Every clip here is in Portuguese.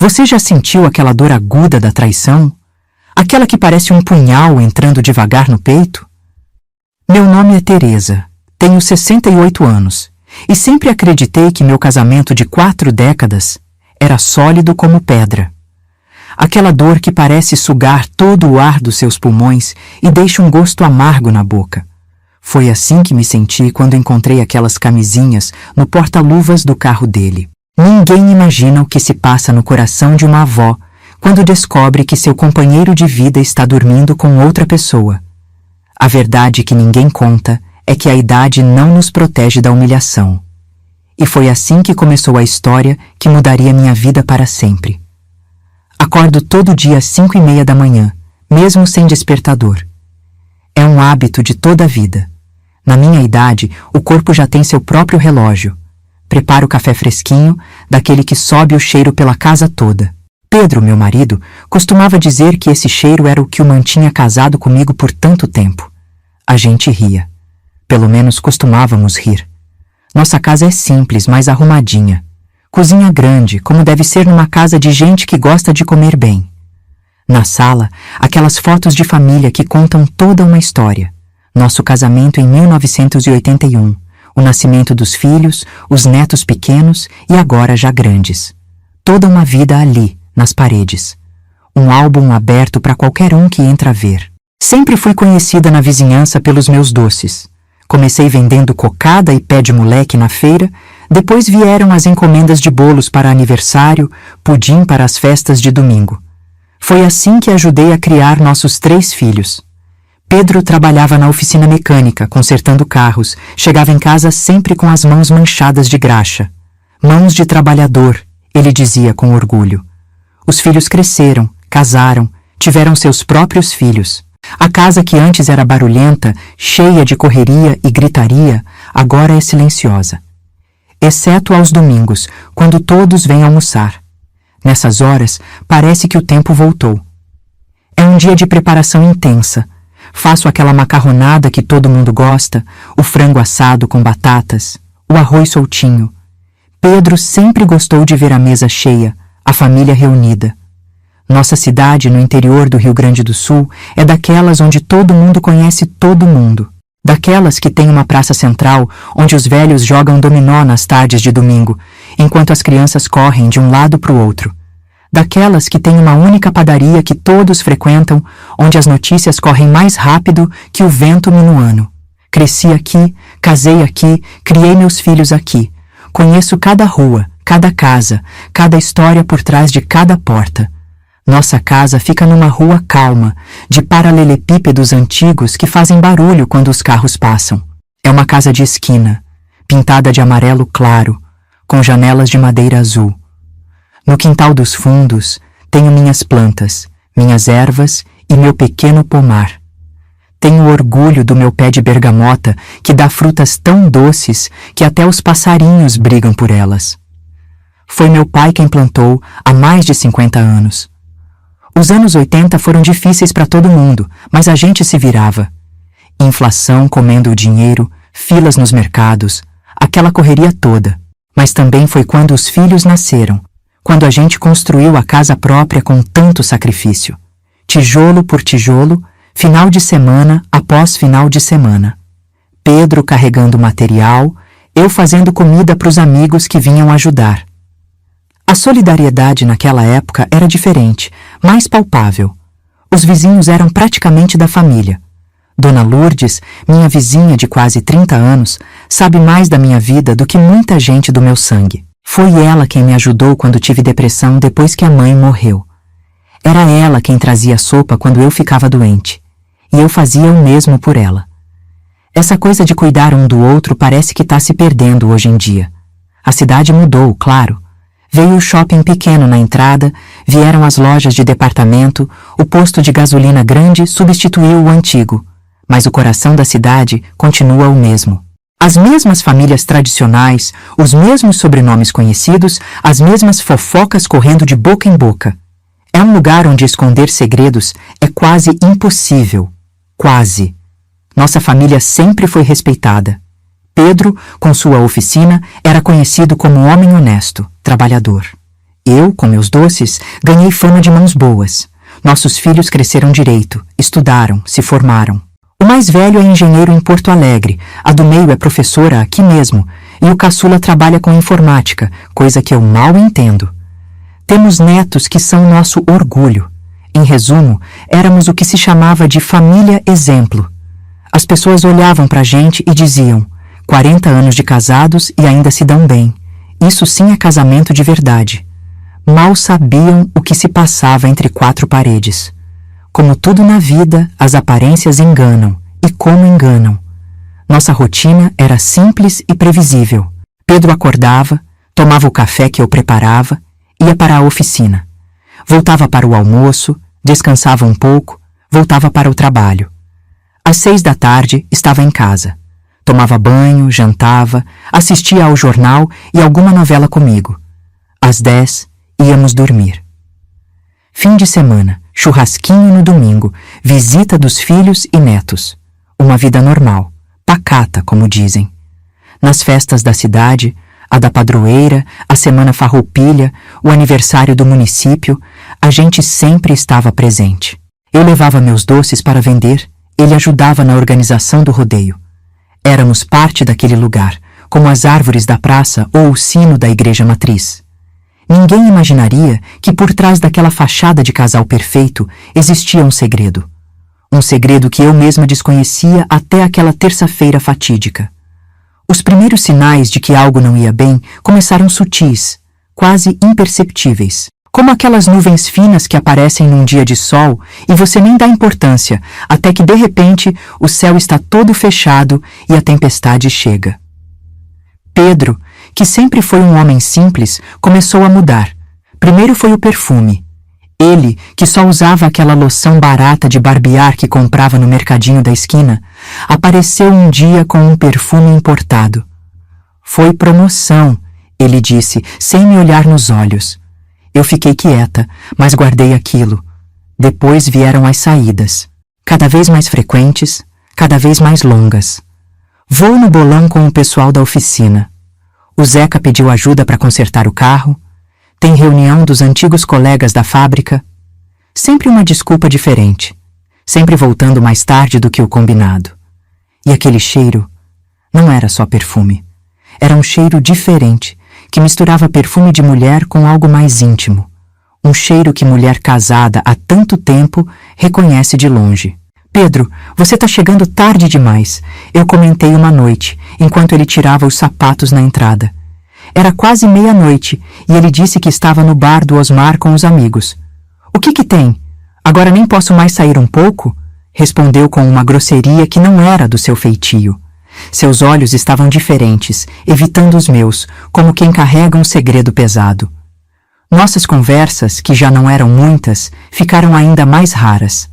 Você já sentiu aquela dor aguda da traição? Aquela que parece um punhal entrando devagar no peito? Meu nome é Teresa, tenho 68 anos e sempre acreditei que meu casamento de 4 décadas era sólido como pedra. Aquela dor que parece sugar todo o ar dos seus pulmões e deixa um gosto amargo na boca. Foi assim que me senti quando encontrei aquelas camisinhas no porta-luvas do carro dele. Ninguém imagina o que se passa no coração de uma avó quando descobre que seu companheiro de vida está dormindo com outra pessoa. A verdade que ninguém conta é que a idade não nos protege da humilhação. E foi assim que começou a história que mudaria minha vida para sempre. Acordo todo dia às 5:30 da manhã, mesmo sem despertador. É um hábito de toda a vida. Na minha idade, o corpo já tem seu próprio relógio. Preparo o café fresquinho, daquele que sobe o cheiro pela casa toda. Pedro, meu marido, costumava dizer que esse cheiro era o que o mantinha casado comigo por tanto tempo. A gente ria. Pelo menos costumávamos rir. Nossa casa é simples, mas arrumadinha. Cozinha grande, como deve ser numa casa de gente que gosta de comer bem. Na sala, aquelas fotos de família que contam toda uma história. Nosso casamento em 1981, o nascimento dos filhos, os netos pequenos e agora já grandes. Toda uma vida ali, nas paredes. Um álbum aberto para qualquer um que entra a ver. Sempre fui conhecida na vizinhança pelos meus doces. Comecei vendendo cocada e pé de moleque na feira, depois vieram as encomendas de bolos para aniversário, pudim para as festas de domingo. Foi assim que ajudei a criar nossos 3 filhos. Pedro trabalhava na oficina mecânica, consertando carros, chegava em casa sempre com as mãos manchadas de graxa. Mãos de trabalhador, ele dizia com orgulho. Os filhos cresceram, casaram, tiveram seus próprios filhos. A casa que antes era barulhenta, cheia de correria e gritaria, agora é silenciosa. Exceto aos domingos, quando todos vêm almoçar. Nessas horas, parece que o tempo voltou. É um dia de preparação intensa. Faço aquela macarronada que todo mundo gosta, o frango assado com batatas, o arroz soltinho. Pedro sempre gostou de ver a mesa cheia, a família reunida. Nossa cidade, no interior do Rio Grande do Sul, é daquelas onde todo mundo conhece todo mundo. Daquelas que tem uma praça central, onde os velhos jogam dominó nas tardes de domingo, enquanto as crianças correm de um lado para o outro. Daquelas que tem uma única padaria que todos frequentam, onde as notícias correm mais rápido que o vento minuano. Cresci aqui, casei aqui, criei meus filhos aqui. Conheço cada rua, cada casa, cada história por trás de cada porta. Nossa casa fica numa rua calma, de paralelepípedos antigos que fazem barulho quando os carros passam. É uma casa de esquina, pintada de amarelo claro, com janelas de madeira azul. No quintal dos fundos, tenho minhas plantas, minhas ervas e meu pequeno pomar. Tenho orgulho do meu pé de bergamota, que dá frutas tão doces que até os passarinhos brigam por elas. Foi meu pai quem plantou há mais de 50 anos. Os anos 80 foram difíceis para todo mundo, mas a gente se virava. Inflação comendo o dinheiro, filas nos mercados, aquela correria toda. Mas também foi quando os filhos nasceram, quando a gente construiu a casa própria com tanto sacrifício. Tijolo por tijolo, final de semana após final de semana. Pedro carregando material, eu fazendo comida para os amigos que vinham ajudar. A solidariedade naquela época era diferente, mais palpável. Os vizinhos eram praticamente da família. Dona Lourdes, minha vizinha de quase 30 anos, sabe mais da minha vida do que muita gente do meu sangue. Foi ela quem me ajudou quando tive depressão depois que a mãe morreu. Era ela quem trazia sopa quando eu ficava doente. E eu fazia o mesmo por ela. Essa coisa de cuidar um do outro parece que está se perdendo hoje em dia. A cidade mudou, claro. Veio o shopping pequeno na entrada, vieram as lojas de departamento, o posto de gasolina grande substituiu o antigo, mas o coração da cidade continua o mesmo. As mesmas famílias tradicionais, os mesmos sobrenomes conhecidos, as mesmas fofocas correndo de boca em boca. É um lugar onde esconder segredos é quase impossível. Quase. Nossa família sempre foi respeitada. Pedro, com sua oficina, era conhecido como um homem honesto, trabalhador. Eu, com meus doces, ganhei fama de mãos boas. Nossos filhos cresceram direito, estudaram, se formaram. O mais velho é engenheiro em Porto Alegre, a do meio é professora aqui mesmo, e o caçula trabalha com informática, coisa que eu mal entendo. Temos netos que são nosso orgulho. Em resumo, éramos o que se chamava de família exemplo. As pessoas olhavam pra gente e diziam: 40 anos de casados e ainda se dão bem. Isso sim é casamento de verdade. Mal sabiam o que se passava entre quatro paredes. Como tudo na vida, as aparências enganam, e como enganam. Nossa rotina era simples e previsível. Pedro acordava, tomava o café que eu preparava, ia para a oficina. Voltava para o almoço, descansava um pouco, voltava para o trabalho. Às 6 da tarde, estava em casa. Tomava banho, jantava, assistia ao jornal e alguma novela comigo. Às 10, íamos dormir. Fim de semana, churrasquinho no domingo, visita dos filhos e netos. Uma vida normal, pacata, como dizem. Nas festas da cidade, a da padroeira, a semana farroupilha, o aniversário do município, a gente sempre estava presente. Eu levava meus doces para vender, ele ajudava na organização do rodeio. Éramos parte daquele lugar, como as árvores da praça ou o sino da igreja matriz. Ninguém imaginaria que por trás daquela fachada de casal perfeito existia um segredo. Um segredo que eu mesma desconhecia até aquela terça-feira fatídica. Os primeiros sinais de que algo não ia bem começaram sutis, quase imperceptíveis, como aquelas nuvens finas que aparecem num dia de sol e você nem dá importância, até que de repente o céu está todo fechado e a tempestade chega. Pedro, que sempre foi um homem simples, começou a mudar. Primeiro foi o perfume. Ele, que só usava aquela loção barata de barbear que comprava no mercadinho da esquina, apareceu um dia com um perfume importado. Foi promoção, ele disse, sem me olhar nos olhos. Eu fiquei quieta, mas guardei aquilo. Depois vieram as saídas, cada vez mais frequentes, cada vez mais longas. Vou no bolão com o pessoal da oficina. O Zeca pediu ajuda para consertar o carro. Tem reunião dos antigos colegas da fábrica. Sempre uma desculpa diferente. Sempre voltando mais tarde do que o combinado. E aquele cheiro não era só perfume. Era um cheiro diferente, que misturava perfume de mulher com algo mais íntimo. Um cheiro que mulher casada há tanto tempo reconhece de longe. Pedro, você tá chegando tarde demais, eu comentei uma noite, enquanto ele tirava os sapatos na entrada. Era quase meia-noite e ele disse que estava no bar do Osmar com os amigos. O que tem? Agora nem posso mais sair um pouco? Respondeu com uma grosseria que não era do seu feitio. Seus olhos estavam diferentes, evitando os meus, como quem carrega um segredo pesado. Nossas conversas, que já não eram muitas, ficaram ainda mais raras.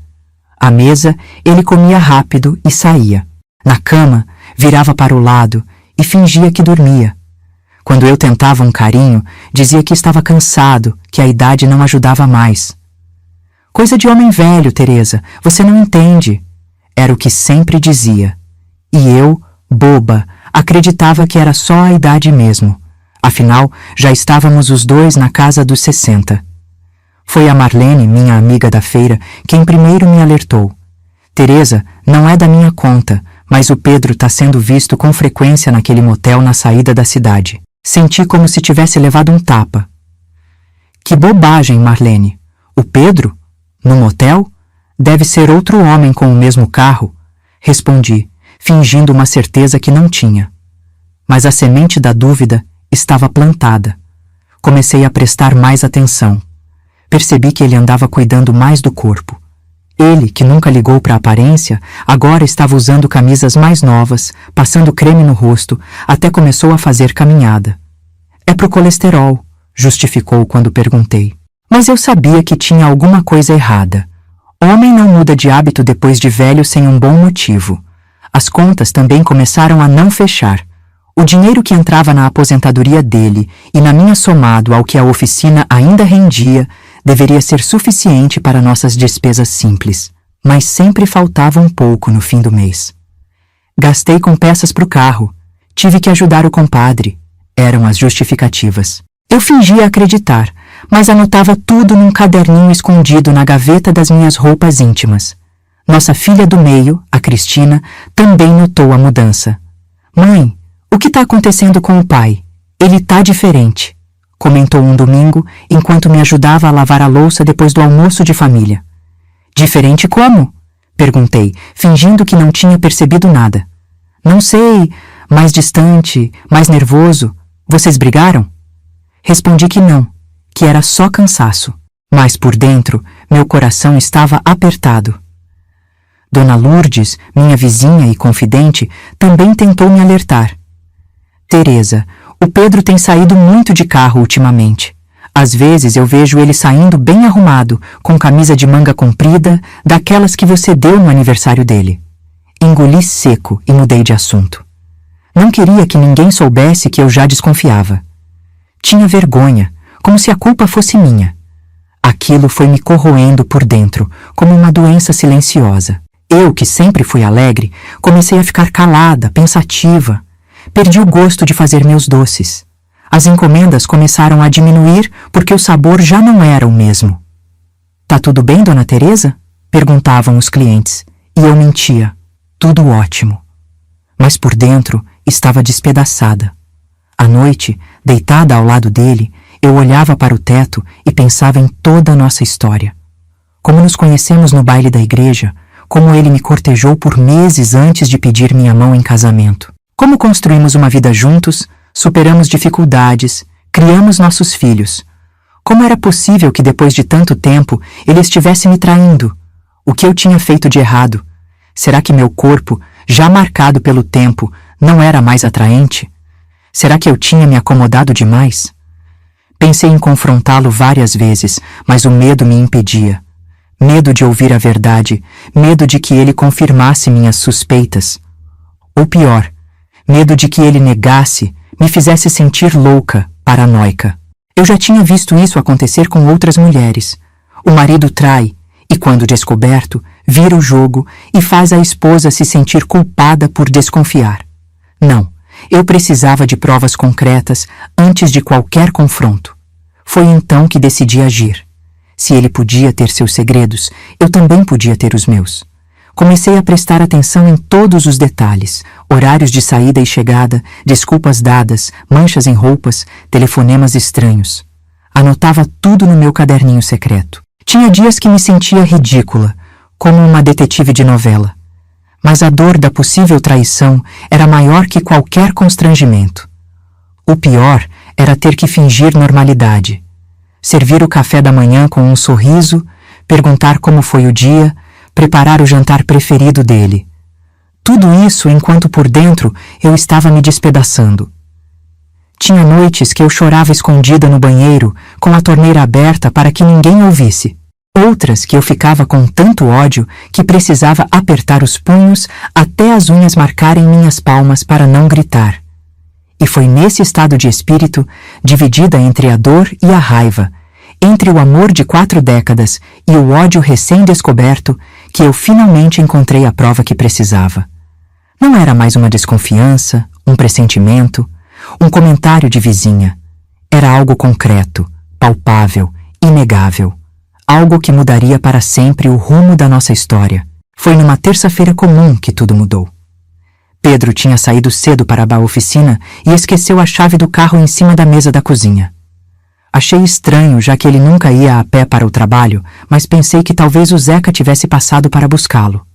À mesa, ele comia rápido e saía. Na cama, virava para o lado e fingia que dormia. Quando eu tentava um carinho, dizia que estava cansado, que a idade não ajudava mais. Coisa de homem velho, Teresa, você não entende. Era o que sempre dizia. E eu, boba, acreditava que era só a idade mesmo. Afinal, já estávamos os dois na casa dos 60. Foi a Marlene, minha amiga da feira, quem primeiro me alertou. Teresa, não é da minha conta, mas o Pedro está sendo visto com frequência naquele motel na saída da cidade. Senti como se tivesse levado um tapa. Que bobagem, Marlene. O Pedro? No motel? Deve ser outro homem com o mesmo carro. Respondi, fingindo uma certeza que não tinha. Mas a semente da dúvida estava plantada. Comecei a prestar mais atenção. Percebi que ele andava cuidando mais do corpo. Ele, que nunca ligou para a aparência, agora estava usando camisas mais novas, passando creme no rosto, até começou a fazer caminhada. É pro colesterol, justificou quando perguntei. Mas eu sabia que tinha alguma coisa errada. Homem não muda de hábito depois de velho sem um bom motivo. As contas também começaram a não fechar. O dinheiro que entrava na aposentadoria dele e na minha somado ao que a oficina ainda rendia, deveria ser suficiente para nossas despesas simples, mas sempre faltava um pouco no fim do mês. Gastei com peças para o carro, tive que ajudar o compadre, eram as justificativas. Eu fingia acreditar, mas anotava tudo num caderninho escondido na gaveta das minhas roupas íntimas. Nossa filha do meio, a Cristina, também notou a mudança. Mãe, o que está acontecendo com o pai? Ele tá diferente, comentou um domingo enquanto me ajudava a lavar a louça depois do almoço de família. Diferente como? Perguntei, fingindo que não tinha percebido nada. Não sei, mais distante, mais nervoso. Vocês brigaram? Respondi que não, que era só cansaço. Mas por dentro, meu coração estava apertado. Dona Lourdes, minha vizinha e confidente, também tentou me alertar. Teresa, o Pedro tem saído muito de carro ultimamente. Às vezes eu vejo ele saindo bem arrumado, com camisa de manga comprida, daquelas que você deu no aniversário dele. Engoli seco e mudei de assunto. Não queria que ninguém soubesse que eu já desconfiava. Tinha vergonha, como se a culpa fosse minha. Aquilo foi me corroendo por dentro, como uma doença silenciosa. Eu, que sempre fui alegre, comecei a ficar calada, pensativa. Perdi o gosto de fazer meus doces. As encomendas começaram a diminuir porque o sabor já não era o mesmo. Tá tudo bem, Dona Teresa? Perguntavam os clientes, e eu mentia. Tudo ótimo. Mas por dentro estava despedaçada. À noite, deitada ao lado dele, eu olhava para o teto e pensava em toda a nossa história. Como nos conhecemos no baile da igreja, como ele me cortejou por meses antes de pedir minha mão em casamento. Como construímos uma vida juntos, superamos dificuldades, criamos nossos filhos. Como era possível que depois de tanto tempo ele estivesse me traindo? O que eu tinha feito de errado? Será que meu corpo, já marcado pelo tempo, não era mais atraente? Será que eu tinha me acomodado demais? Pensei em confrontá-lo várias vezes, mas o medo me impedia. Medo de ouvir a verdade, medo de que ele confirmasse minhas suspeitas. Ou pior, medo de que ele negasse, me fizesse sentir louca, paranoica. Eu já tinha visto isso acontecer com outras mulheres. O marido trai, e quando descoberto, vira o jogo e faz a esposa se sentir culpada por desconfiar. Não, eu precisava de provas concretas antes de qualquer confronto. Foi então que decidi agir. Se ele podia ter seus segredos, eu também podia ter os meus. Comecei a prestar atenção em todos os detalhes, horários de saída e chegada, desculpas dadas, manchas em roupas, telefonemas estranhos. Anotava tudo no meu caderninho secreto. Tinha dias que me sentia ridícula, como uma detetive de novela. Mas a dor da possível traição era maior que qualquer constrangimento. O pior era ter que fingir normalidade. Servir o café da manhã com um sorriso, perguntar como foi o dia, preparar o jantar preferido dele. Tudo isso enquanto por dentro eu estava me despedaçando. Tinha noites que eu chorava escondida no banheiro, com a torneira aberta para que ninguém ouvisse. Outras que eu ficava com tanto ódio que precisava apertar os punhos até as unhas marcarem minhas palmas para não gritar. E foi nesse estado de espírito, dividida entre a dor e a raiva, entre o amor de 4 décadas e o ódio recém-descoberto, que eu finalmente encontrei a prova que precisava. Não era mais uma desconfiança, um pressentimento, um comentário de vizinha. Era algo concreto, palpável, inegável. Algo que mudaria para sempre o rumo da nossa história. Foi numa terça-feira comum que tudo mudou. Pedro tinha saído cedo para a oficina e esqueceu a chave do carro em cima da mesa da cozinha. Achei estranho, já que ele nunca ia a pé para o trabalho, mas pensei que talvez o Zeca tivesse passado para buscá-lo.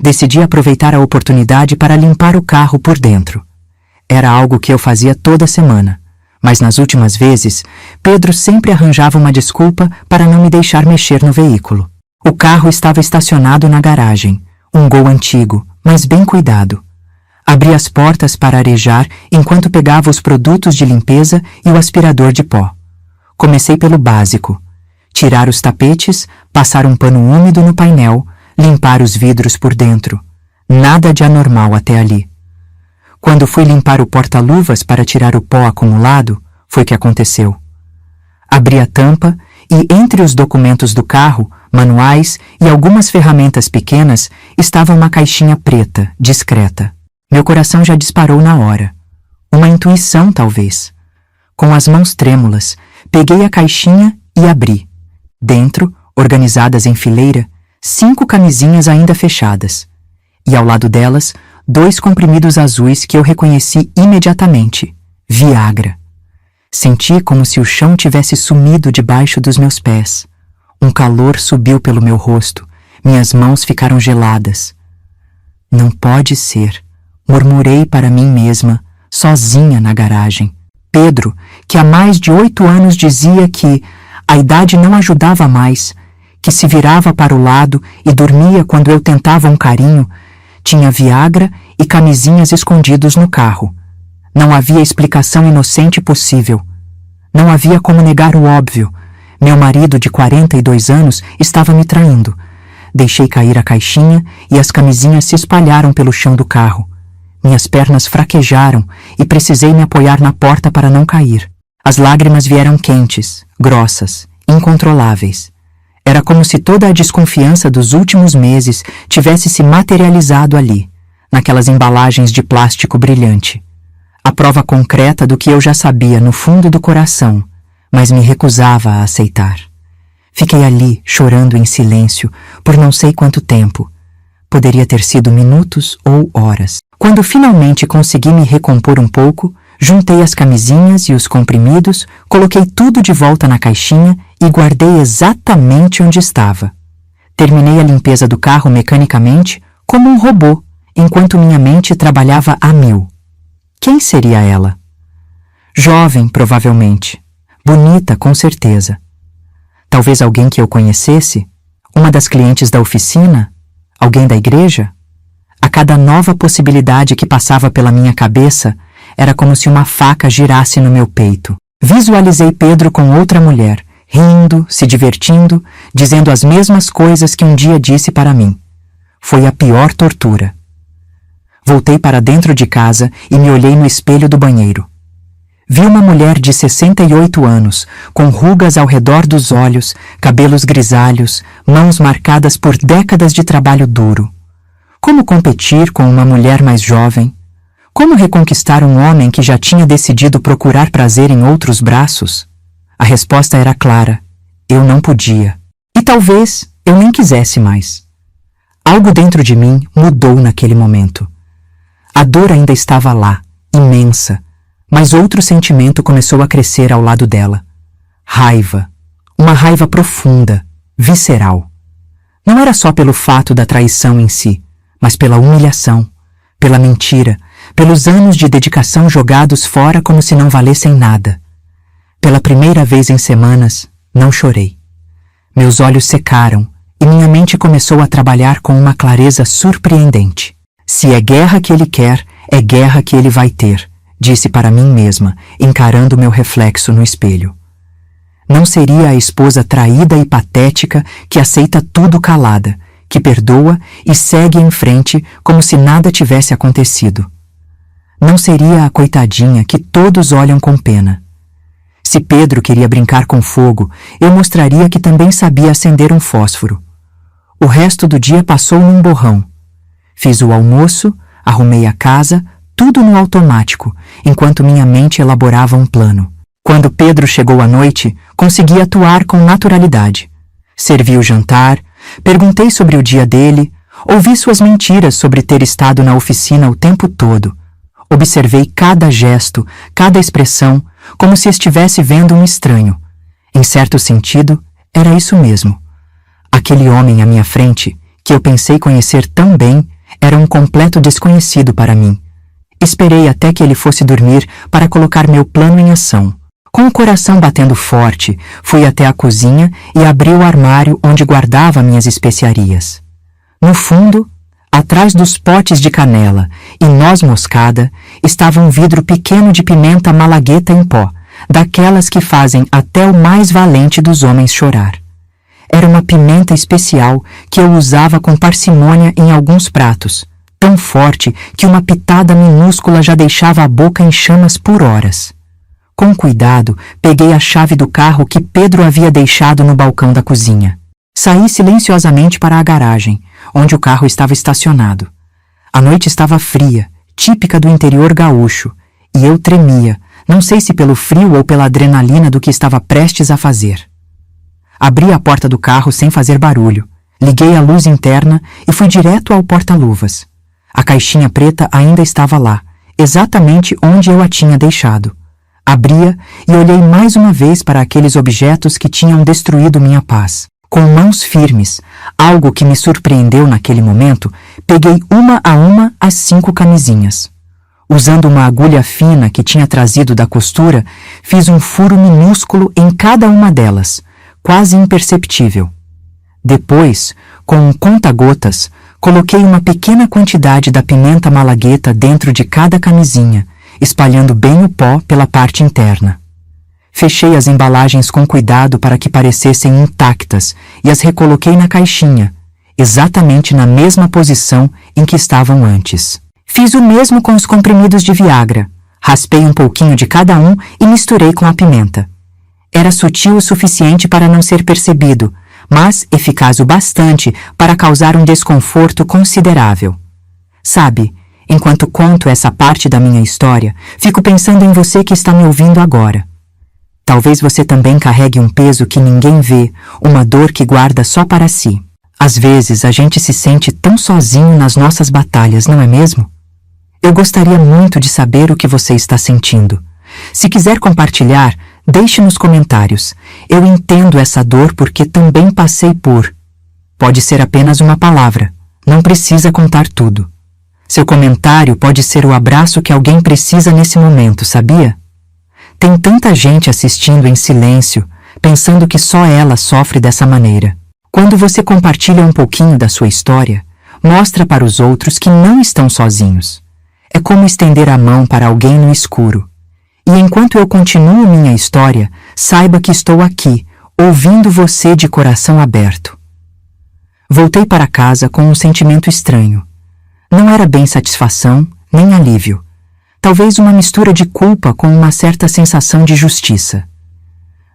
Decidi aproveitar a oportunidade para limpar o carro por dentro. Era algo que eu fazia toda semana, mas nas últimas vezes, Pedro sempre arranjava uma desculpa para não me deixar mexer no veículo. O carro estava estacionado na garagem, um Gol antigo, mas bem cuidado. Abri as portas para arejar enquanto pegava os produtos de limpeza e o aspirador de pó. Comecei pelo básico: tirar os tapetes, passar um pano úmido no painel, limpar os vidros por dentro. Nada de anormal até ali. Quando fui limpar o porta-luvas para tirar o pó acumulado, foi que aconteceu. Abri a tampa e, entre os documentos do carro, manuais e algumas ferramentas pequenas, estava uma caixinha preta, discreta. Meu coração já disparou na hora. Uma intuição, talvez. Com as mãos trêmulas, Peguei a caixinha e abri. Dentro, organizadas em fileira, 5 camisinhas ainda fechadas. E ao lado delas, 2 comprimidos azuis que eu reconheci imediatamente. Viagra. Senti como se o chão tivesse sumido debaixo dos meus pés. Um calor subiu pelo meu rosto. Minhas mãos ficaram geladas. Não pode ser, murmurei para mim mesma, sozinha na garagem. Pedro, que há mais de 8 anos dizia que a idade não ajudava mais, que se virava para o lado e dormia quando eu tentava um carinho, tinha Viagra e camisinhas escondidos no carro. Não havia explicação inocente possível. Não havia como negar o óbvio. Meu marido de 42 anos estava me traindo. Deixei cair a caixinha e as camisinhas se espalharam pelo chão do carro. Minhas pernas fraquejaram e precisei me apoiar na porta para não cair. As lágrimas vieram quentes, grossas, incontroláveis. Era como se toda a desconfiança dos últimos meses tivesse se materializado ali, naquelas embalagens de plástico brilhante. A prova concreta do que eu já sabia no fundo do coração, mas me recusava a aceitar. Fiquei ali, chorando em silêncio, por não sei quanto tempo. Poderia ter sido minutos ou horas. Quando finalmente consegui me recompor um pouco, juntei as camisinhas e os comprimidos, coloquei tudo de volta na caixinha e guardei exatamente onde estava. Terminei a limpeza do carro mecanicamente, como um robô, enquanto minha mente trabalhava a mil. Quem seria ela? Jovem, provavelmente. Bonita, com certeza. Talvez alguém que eu conhecesse? Uma das clientes da oficina? Alguém da igreja? A cada nova possibilidade que passava pela minha cabeça, era como se uma faca girasse no meu peito. Visualizei Pedro com outra mulher, rindo, se divertindo, dizendo as mesmas coisas que um dia disse para mim. Foi a pior tortura. Voltei para dentro de casa e me olhei no espelho do banheiro. Vi uma mulher de 68 anos, com rugas ao redor dos olhos, cabelos grisalhos, mãos marcadas por décadas de trabalho duro. Como competir com uma mulher mais jovem? Como reconquistar um homem que já tinha decidido procurar prazer em outros braços? A resposta era clara. Eu não podia. E talvez eu nem quisesse mais. Algo dentro de mim mudou naquele momento. A dor ainda estava lá, imensa, mas outro sentimento começou a crescer ao lado dela. Raiva. Uma raiva profunda, visceral. Não era só pelo fato da traição em si, mas pela humilhação, pela mentira, pelos anos de dedicação jogados fora como se não valessem nada. Pela primeira vez em semanas, não chorei. Meus olhos secaram e minha mente começou a trabalhar com uma clareza surpreendente. Se é guerra que ele quer, é guerra que ele vai ter, disse para mim mesma, encarando meu reflexo no espelho. Não seria a esposa traída e patética que aceita tudo calada, que perdoa e segue em frente como se nada tivesse acontecido. Não seria a coitadinha que todos olham com pena. Se Pedro queria brincar com fogo, eu mostraria que também sabia acender um fósforo. O resto do dia passou num borrão. Fiz o almoço, arrumei a casa, tudo no automático, enquanto minha mente elaborava um plano. Quando Pedro chegou à noite, consegui atuar com naturalidade. Servi o jantar, perguntei sobre o dia dele, ouvi suas mentiras sobre ter estado na oficina o tempo todo. Observei cada gesto, cada expressão, como se estivesse vendo um estranho. Em certo sentido, era isso mesmo. Aquele homem à minha frente, que eu pensei conhecer tão bem, era um completo desconhecido para mim. Esperei até que ele fosse dormir para colocar meu plano em ação. Com o coração batendo forte, fui até a cozinha e abri o armário onde guardava minhas especiarias. No fundo, atrás dos potes de canela e noz moscada, estava um vidro pequeno de pimenta malagueta em pó, daquelas que fazem até o mais valente dos homens chorar. Era uma pimenta especial que eu usava com parcimônia em alguns pratos, tão forte que uma pitada minúscula já deixava a boca em chamas por horas. Com cuidado, peguei a chave do carro que Pedro havia deixado no balcão da cozinha. Saí silenciosamente para a garagem, onde o carro estava estacionado. A noite estava fria, típica do interior gaúcho, e eu tremia, Não sei se pelo frio ou pela adrenalina do que estava prestes a fazer. Abri a porta do carro sem fazer barulho, liguei a luz interna e fui direto ao porta-luvas. A caixinha preta ainda estava lá, exatamente onde eu a tinha deixado. Abria e olhei mais uma vez para aqueles objetos que tinham destruído minha paz. Com mãos firmes, algo que me surpreendeu naquele momento, peguei uma a uma as 5 camisinhas. Usando uma agulha fina que tinha trazido da costura, fiz um furo minúsculo em cada uma delas, quase imperceptível. Depois, com um conta-gotas, coloquei uma pequena quantidade da pimenta malagueta dentro de cada camisinha, espalhando bem o pó pela parte interna. Fechei as embalagens com cuidado para que parecessem intactas e as recoloquei na caixinha, exatamente na mesma posição em que estavam antes. Fiz o mesmo com os comprimidos de Viagra. Raspei um pouquinho de cada um e misturei com a pimenta. Era sutil o suficiente para não ser percebido, mas eficaz o bastante para causar um desconforto considerável. Sabe, enquanto conto essa parte da minha história, fico pensando em você que está me ouvindo agora. Talvez você também carregue um peso que ninguém vê, uma dor que guarda só para si. Às vezes a gente se sente tão sozinho nas nossas batalhas, não é mesmo? Eu gostaria muito de saber o que você está sentindo. Se quiser compartilhar, deixe nos comentários. Eu entendo essa dor porque também passei por. Pode ser apenas uma palavra, não precisa contar tudo. Seu comentário pode ser o abraço que alguém precisa nesse momento, sabia? Tem tanta gente assistindo em silêncio, pensando que só ela sofre dessa maneira. Quando você compartilha um pouquinho da sua história, mostra para os outros que não estão sozinhos. É como estender a mão para alguém no escuro. E enquanto eu continuo minha história, saiba que estou aqui, ouvindo você de coração aberto. Voltei para casa com um sentimento estranho. Não era bem satisfação, nem alívio. Talvez uma mistura de culpa com uma certa sensação de justiça.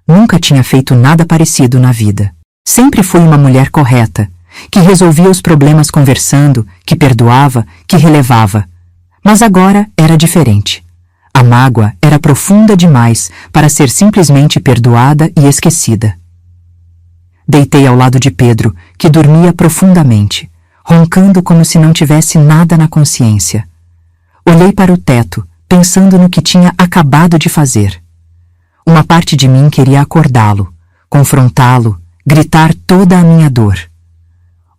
Nunca tinha feito nada parecido na vida. Sempre fui uma mulher correta, que resolvia os problemas conversando, que perdoava, que relevava. Mas agora era diferente. A mágoa era profunda demais para ser simplesmente perdoada e esquecida. Deitei ao lado de Pedro, que dormia profundamente, roncando como se não tivesse nada na consciência. Olhei para o teto, pensando no que tinha acabado de fazer. Uma parte de mim queria acordá-lo, confrontá-lo, gritar toda a minha dor.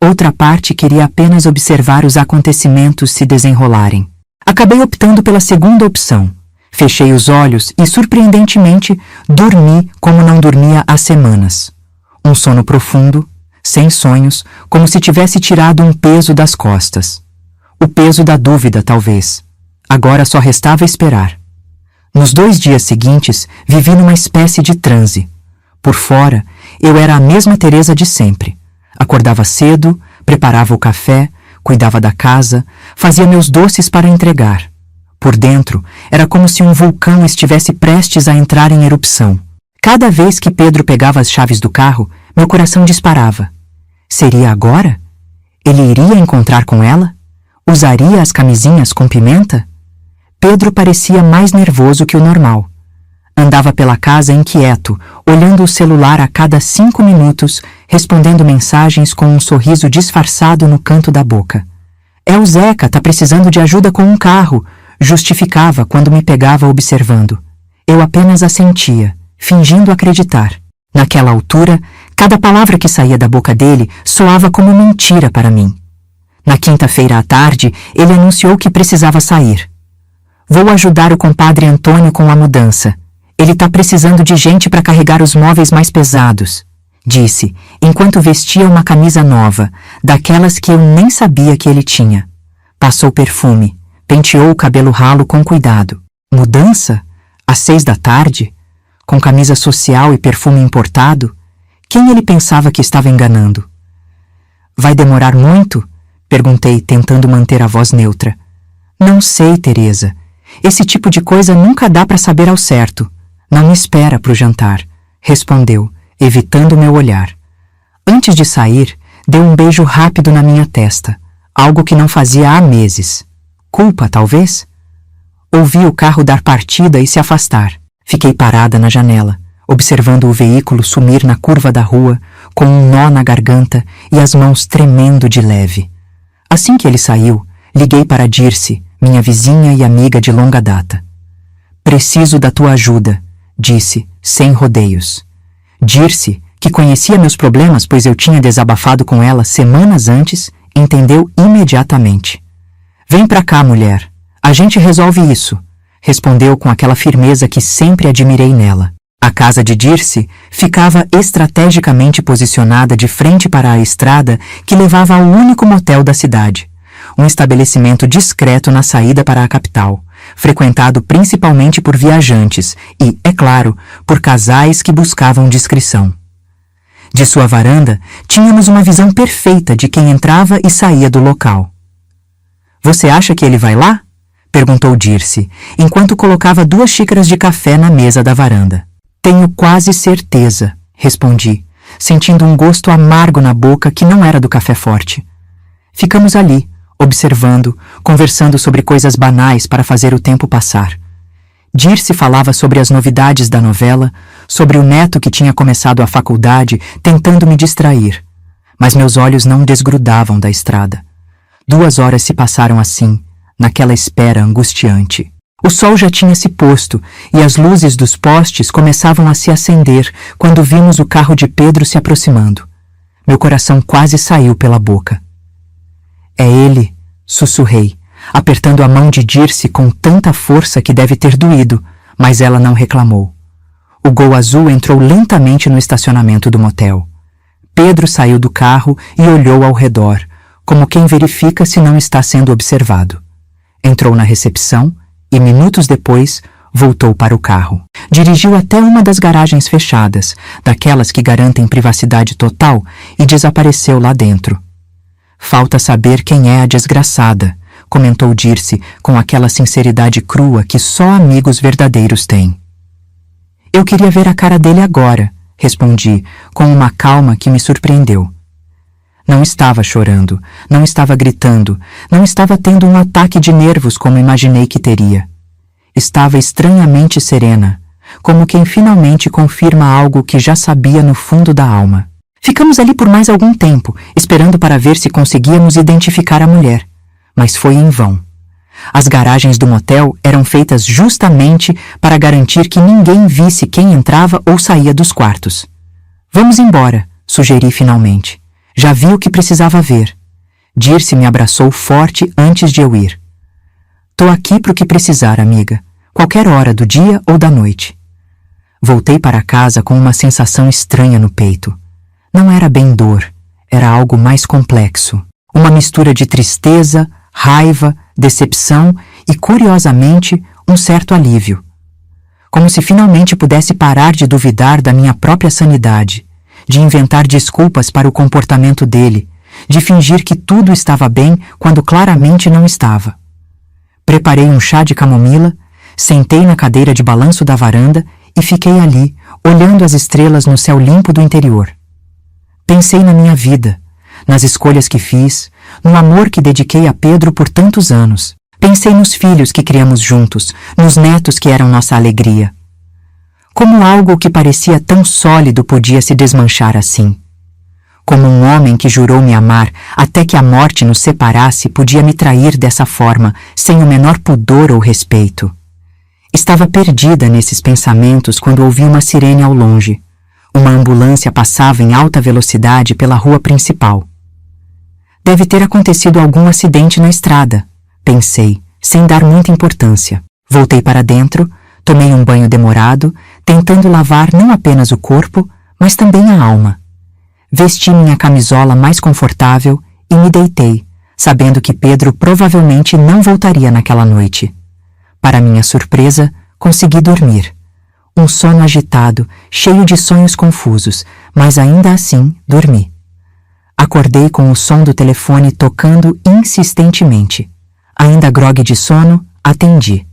Outra parte queria apenas observar os acontecimentos se desenrolarem. Acabei optando pela segunda opção. Fechei os olhos e, surpreendentemente, dormi como não dormia há semanas. Um sono profundo, sem sonhos, como se tivesse tirado um peso das costas. O peso da dúvida, talvez. Agora só restava esperar. Nos 2 dias seguintes, vivi numa espécie de transe. Por fora, eu era a mesma Teresa de sempre. Acordava cedo, preparava o café, cuidava da casa, fazia meus doces para entregar. Por dentro, era como se um vulcão estivesse prestes a entrar em erupção. Cada vez que Pedro pegava as chaves do carro, meu coração disparava. Seria agora? Ele iria encontrar com ela? Usaria as camisinhas com pimenta? Pedro parecia mais nervoso que o normal. Andava pela casa inquieto, olhando o celular a cada 5 minutos, respondendo mensagens com um sorriso disfarçado no canto da boca. É o Zeca, tá precisando de ajuda com um carro, justificava quando me pegava observando. Eu apenas assentia, fingindo acreditar. Naquela altura, cada palavra que saía da boca dele soava como mentira para mim. Na quinta-feira à tarde, ele anunciou que precisava sair. Vou ajudar o compadre Antônio com a mudança. Ele tá precisando de gente para carregar os móveis mais pesados, disse, enquanto vestia uma camisa nova, daquelas que eu nem sabia que ele tinha. Passou perfume, penteou o cabelo ralo com cuidado. Mudança? Às 6 da tarde? Com camisa social e perfume importado? Quem ele pensava que estava enganando? Vai demorar muito? Perguntei, tentando manter a voz neutra. Não sei, Teresa. Esse tipo de coisa nunca dá para saber ao certo. Não me espera para o jantar, respondeu, evitando meu olhar. Antes de sair, deu um beijo rápido na minha testa, algo que não fazia há meses. Culpa, talvez? Ouvi o carro dar partida e se afastar. Fiquei parada na janela, observando o veículo sumir na curva da rua, com um nó na garganta e as mãos tremendo de leve. Assim que ele saiu, liguei para Dirce, minha vizinha e amiga de longa data. Preciso da tua ajuda, disse, sem rodeios. Dirce, que conhecia meus problemas pois eu tinha desabafado com ela semanas antes, entendeu imediatamente. Vem pra cá, mulher. A gente resolve isso, respondeu com aquela firmeza que sempre admirei nela. A casa de Dirce ficava estrategicamente posicionada de frente para a estrada que levava ao único motel da cidade, um estabelecimento discreto na saída para a capital, frequentado principalmente por viajantes e, é claro, por casais que buscavam discrição. De sua varanda, tínhamos uma visão perfeita de quem entrava e saía do local. Você acha que ele vai lá? Perguntou Dirce, enquanto colocava 2 xícaras de café na mesa da varanda. Tenho quase certeza, respondi, sentindo um gosto amargo na boca que não era do café forte. Ficamos ali, observando, conversando sobre coisas banais para fazer o tempo passar. Dirce falava sobre as novidades da novela, sobre o neto que tinha começado a faculdade, tentando me distrair. Mas meus olhos não desgrudavam da estrada. 2 horas se passaram assim, naquela espera angustiante. O sol já tinha se posto e as luzes dos postes começavam a se acender quando vimos o carro de Pedro se aproximando. Meu coração quase saiu pela boca. É ele, sussurrei, apertando a mão de Dirce com tanta força que deve ter doído, mas ela não reclamou. O Gol azul entrou lentamente no estacionamento do motel. Pedro saiu do carro e olhou ao redor, como quem verifica se não está sendo observado. Entrou na recepção e, minutos depois, voltou para o carro. Dirigiu até uma das garagens fechadas, daquelas que garantem privacidade total, e desapareceu lá dentro. Falta saber quem é a desgraçada, comentou Dirce com aquela sinceridade crua que só amigos verdadeiros têm. Eu queria ver a cara dele agora, respondi, com uma calma que me surpreendeu. Não estava chorando, não estava gritando, não estava tendo um ataque de nervos como imaginei que teria. Estava estranhamente serena, como quem finalmente confirma algo que já sabia no fundo da alma. Ficamos ali por mais algum tempo, esperando para ver se conseguíamos identificar a mulher, mas foi em vão. As garagens do motel eram feitas justamente para garantir que ninguém visse quem entrava ou saía dos quartos. Vamos embora, sugeri finalmente. Já vi o que precisava ver. Dirce me abraçou forte antes de eu ir. Tô aqui pro que precisar, amiga. Qualquer hora do dia ou da noite. Voltei para casa com uma sensação estranha no peito. Não era bem dor, era algo mais complexo. Uma mistura de tristeza, raiva, decepção e, curiosamente, um certo alívio. Como se finalmente pudesse parar de duvidar da minha própria sanidade, de inventar desculpas para o comportamento dele, de fingir que tudo estava bem quando claramente não estava. Preparei um chá de camomila, sentei na cadeira de balanço da varanda e fiquei ali, olhando as estrelas no céu limpo do interior. Pensei na minha vida, nas escolhas que fiz, no amor que dediquei a Pedro por tantos anos. Pensei nos filhos que criamos juntos, nos netos que eram nossa alegria. Como algo que parecia tão sólido podia se desmanchar assim? Como um homem que jurou me amar até que a morte nos separasse podia me trair dessa forma, sem o menor pudor ou respeito? Estava perdida nesses pensamentos quando ouvi uma sirene ao longe. Uma ambulância passava em alta velocidade pela rua principal. Deve ter acontecido algum acidente na estrada, pensei, sem dar muita importância. Voltei para dentro, tomei um banho demorado, tentando lavar não apenas o corpo, mas também a alma. Vesti minha camisola mais confortável e me deitei, sabendo que Pedro provavelmente não voltaria naquela noite. Para minha surpresa, consegui dormir. Um sono agitado, cheio de sonhos confusos, mas ainda assim dormi. Acordei com o som do telefone tocando insistentemente. Ainda grogue de sono, atendi.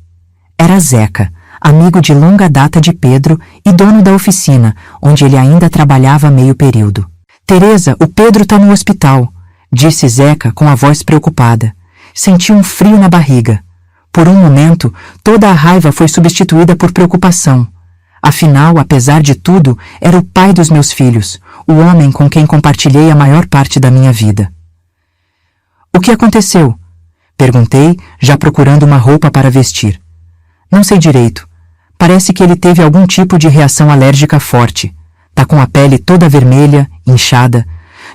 Era Zeca, amigo de longa data de Pedro e dono da oficina, onde ele ainda trabalhava meio período. Teresa, o Pedro tá no hospital, disse Zeca com a voz preocupada. Senti um frio na barriga. Por um momento, toda a raiva foi substituída por preocupação. Afinal, apesar de tudo, era o pai dos meus filhos, o homem com quem compartilhei a maior parte da minha vida. O que aconteceu? Perguntei, já procurando uma roupa para vestir. Não sei direito. Parece que ele teve algum tipo de reação alérgica forte. Tá com a pele toda vermelha, inchada.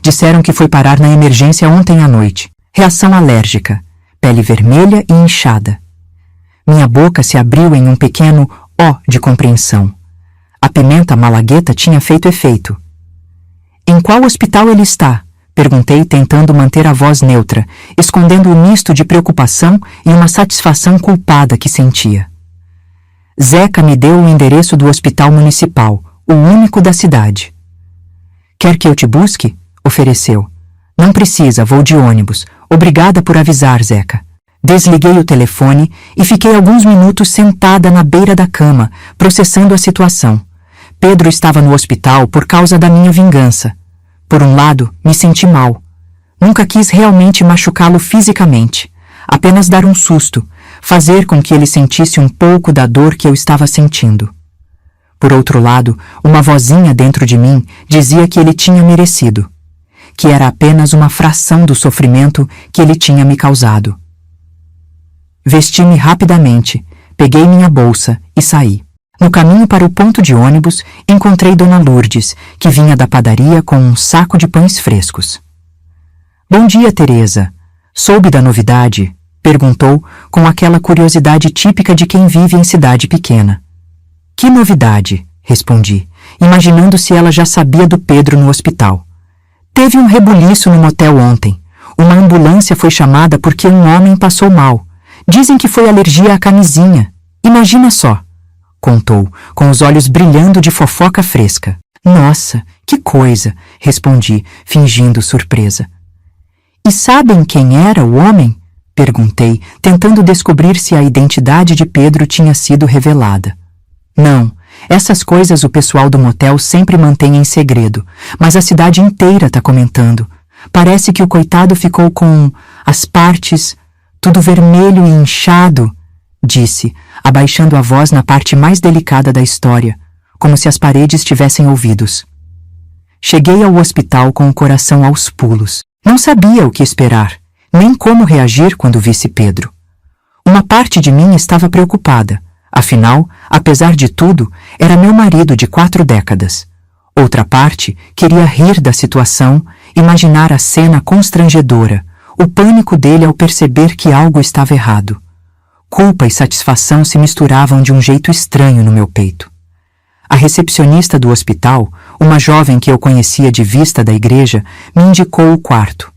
Disseram que foi parar na emergência ontem à noite. Reação alérgica. Pele vermelha e inchada. Minha boca se abriu em um pequeno ó de compreensão. A pimenta malagueta tinha feito efeito. Em qual hospital ele está? Perguntei, tentando manter a voz neutra, escondendo o misto de preocupação e uma satisfação culpada que sentia. Zeca me deu o endereço do hospital municipal, o único da cidade. Quer que eu te busque? Ofereceu. Não precisa, vou de ônibus. Obrigada por avisar, Zeca. Desliguei o telefone e fiquei alguns minutos sentada na beira da cama, processando a situação. Pedro estava no hospital por causa da minha vingança. Por um lado, me senti mal. Nunca quis realmente machucá-lo fisicamente, apenas dar um susto, fazer com que ele sentisse um pouco da dor que eu estava sentindo. Por outro lado, uma vozinha dentro de mim dizia que ele tinha merecido, que era apenas uma fração do sofrimento que ele tinha me causado. Vesti-me rapidamente, peguei minha bolsa e saí. No caminho para o ponto de ônibus, encontrei Dona Lourdes, que vinha da padaria com um saco de pães frescos. Bom dia, Teresa. Soube da novidade? Perguntou, com aquela curiosidade típica de quem vive em cidade pequena. Que novidade? Respondi, imaginando se ela já sabia do Pedro no hospital. Teve um rebuliço no motel ontem. Uma ambulância foi chamada porque um homem passou mal. Dizem que foi alergia à camisinha. Imagina só. Contou, com os olhos brilhando de fofoca fresca. Nossa, que coisa, respondi, fingindo surpresa. E sabem quem era o homem? Perguntei, tentando descobrir se a identidade de Pedro tinha sido revelada. Não, essas coisas o pessoal do motel sempre mantém em segredo, mas a cidade inteira está comentando. Parece que o coitado ficou com as partes, tudo vermelho e inchado, disse, abaixando a voz na parte mais delicada da história, como se as paredes tivessem ouvidos. Cheguei ao hospital com o coração aos pulos. Não sabia o que esperar, nem como reagir quando visse Pedro. Uma parte de mim estava preocupada, afinal, apesar de tudo, era meu marido de 4 décadas. Outra parte queria rir da situação, imaginar a cena constrangedora, o pânico dele ao perceber que algo estava errado. Culpa e satisfação se misturavam de um jeito estranho no meu peito. A recepcionista do hospital, uma jovem que eu conhecia de vista da igreja, me indicou o quarto.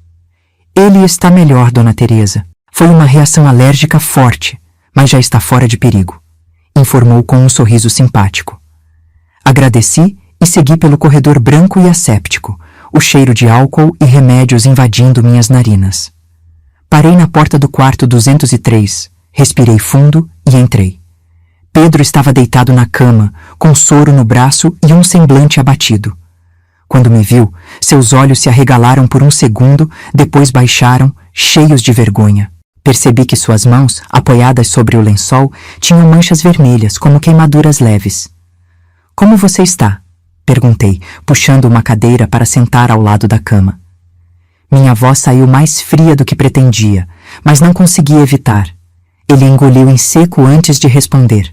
Ele está melhor, Dona Teresa. Foi uma reação alérgica forte, mas já está fora de perigo, informou com um sorriso simpático. Agradeci e segui pelo corredor branco e asséptico, o cheiro de álcool e remédios invadindo minhas narinas. Parei na porta do quarto 203, respirei fundo e entrei. Pedro estava deitado na cama, com soro no braço e um semblante abatido. Quando me viu, seus olhos se arregalaram por um segundo, depois baixaram, cheios de vergonha. Percebi que suas mãos, apoiadas sobre o lençol, tinham manchas vermelhas, como queimaduras leves. — Como você está? Perguntei, puxando uma cadeira para sentar ao lado da cama. Minha voz saiu mais fria do que pretendia, mas não consegui evitar. Ele engoliu em seco antes de responder.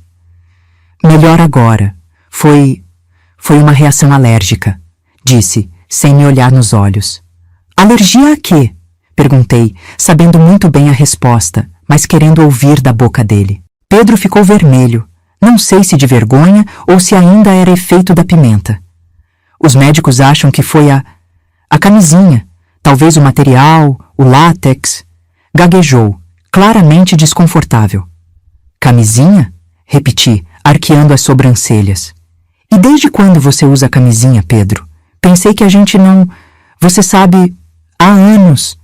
Melhor agora. Foi uma reação alérgica, disse, sem me olhar nos olhos. Alergia a quê? Perguntei, sabendo muito bem a resposta, mas querendo ouvir da boca dele. Pedro ficou vermelho. Não sei se de vergonha ou se ainda era efeito da pimenta. Os médicos acham que foi a camisinha, talvez o material, o látex. Gaguejou, claramente desconfortável. Camisinha? Repeti, arqueando as sobrancelhas. E desde quando você usa camisinha, Pedro? Pensei que a gente não... Você sabe, há anos.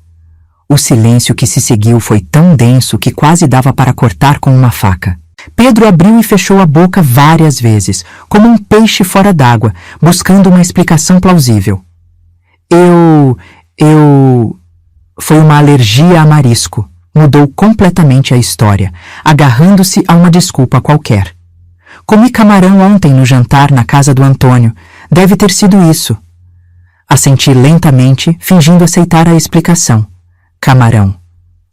O silêncio que se seguiu foi tão denso que quase dava para cortar com uma faca. Pedro abriu e fechou a boca várias vezes, como um peixe fora d'água, buscando uma explicação plausível. Foi uma alergia a marisco, mudou completamente a história, agarrando-se a uma desculpa qualquer. Comi camarão ontem no jantar na casa do Antônio. Deve ter sido isso. Assenti lentamente, fingindo aceitar a explicação. Camarão.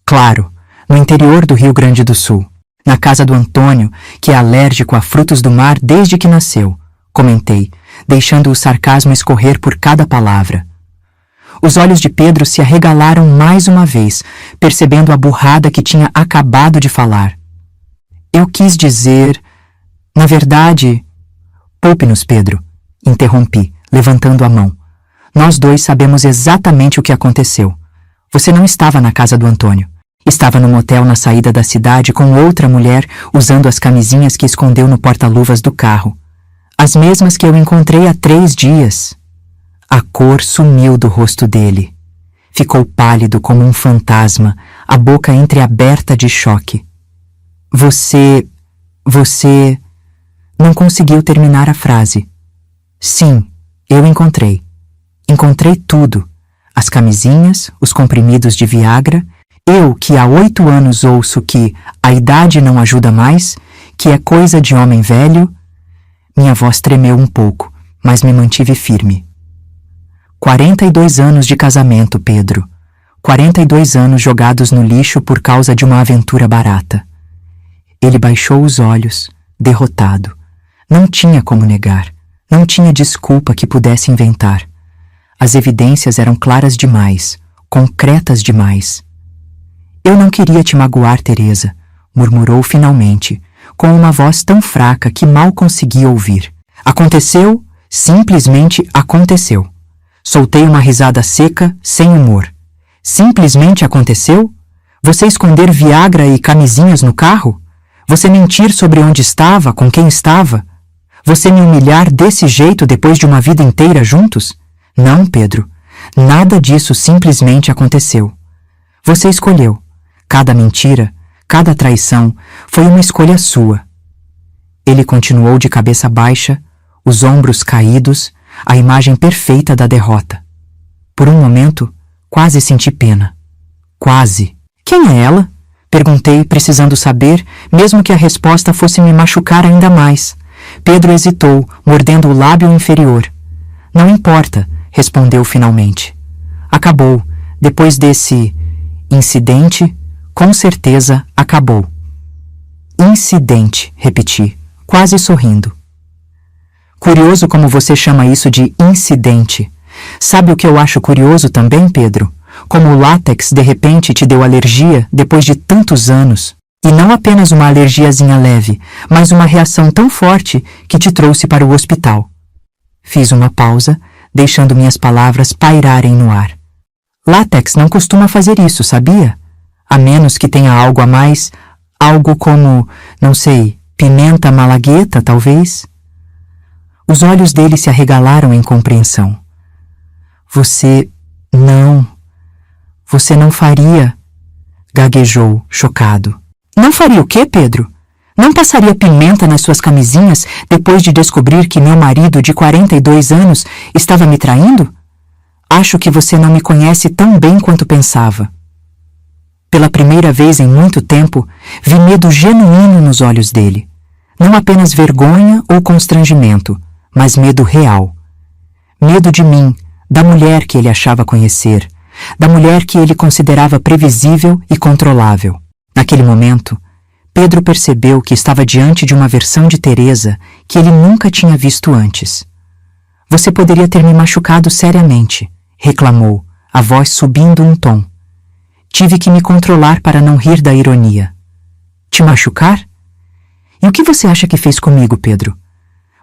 Claro, no interior do Rio Grande do Sul. Na casa do Antônio, que é alérgico a frutos do mar desde que nasceu, comentei, deixando o sarcasmo escorrer por cada palavra. Os olhos de Pedro se arregalaram mais uma vez, percebendo a burrada que tinha acabado de falar. Eu quis dizer... Na verdade... Poupe-nos, Pedro, interrompi, levantando a mão. Nós dois sabemos exatamente o que aconteceu. Você não estava na casa do Antônio. Estava num motel na saída da cidade com outra mulher usando as camisinhas que escondeu no porta-luvas do carro. As mesmas que eu encontrei há 3 dias. A cor sumiu do rosto dele. Ficou pálido como um fantasma, a boca entreaberta de choque. Você... Não conseguiu terminar a frase. Sim, eu encontrei. Encontrei tudo. As camisinhas, os comprimidos de Viagra. Eu, que há 8 anos ouço que a idade não ajuda mais, que é coisa de homem velho. Minha voz tremeu um pouco, mas me mantive firme. 42 anos de casamento, Pedro. 42 anos jogados no lixo por causa de uma aventura barata. Ele baixou os olhos, derrotado. Não tinha como negar. Não tinha desculpa que pudesse inventar. As evidências eram claras demais, concretas demais. Eu não queria te magoar, Teresa, murmurou finalmente, com uma voz tão fraca que mal conseguia ouvir. Aconteceu, simplesmente aconteceu. Soltei uma risada seca, sem humor. Simplesmente aconteceu? Você esconder Viagra e camisinhas no carro? Você mentir sobre onde estava, com quem estava? Você me humilhar desse jeito depois de uma vida inteira juntos? Não, Pedro. Nada disso simplesmente aconteceu. Você escolheu. Cada mentira, cada traição foi uma escolha sua. Ele continuou de cabeça baixa, os ombros caídos, a imagem perfeita da derrota. Por um momento, quase senti pena. Quase. Quem é ela? Perguntei, precisando saber, mesmo que a resposta fosse me machucar ainda mais. Pedro hesitou, mordendo o lábio inferior. Não importa, respondeu finalmente. Acabou. Depois desse incidente, com certeza acabou. Incidente, repeti, quase sorrindo. Curioso como você chama isso de incidente. Sabe o que eu acho curioso também, Pedro? Como o látex de repente te deu alergia depois de tantos anos. E não apenas uma alergiazinha leve, mas uma reação tão forte que te trouxe para o hospital. Fiz uma pausa, deixando minhas palavras pairarem no ar. Látex não costuma fazer isso, sabia? A menos que tenha algo a mais, algo como, não sei, pimenta malagueta, talvez? Os olhos dele se arregalaram em compreensão. Você não faria, gaguejou, chocado. Não faria o quê, Pedro? Não passaria pimenta nas suas camisinhas depois de descobrir que meu marido de 42 anos estava me traindo? Acho que você não me conhece tão bem quanto pensava. Pela primeira vez em muito tempo, vi medo genuíno nos olhos dele. Não apenas vergonha ou constrangimento, mas medo real. Medo de mim, da mulher que ele achava conhecer, da mulher que ele considerava previsível e controlável. Naquele momento, Pedro percebeu que estava diante de uma versão de Teresa que ele nunca tinha visto antes. Você poderia ter me machucado seriamente, reclamou, a voz subindo um tom. Tive que me controlar para não rir da ironia. Te machucar? E o que você acha que fez comigo, Pedro?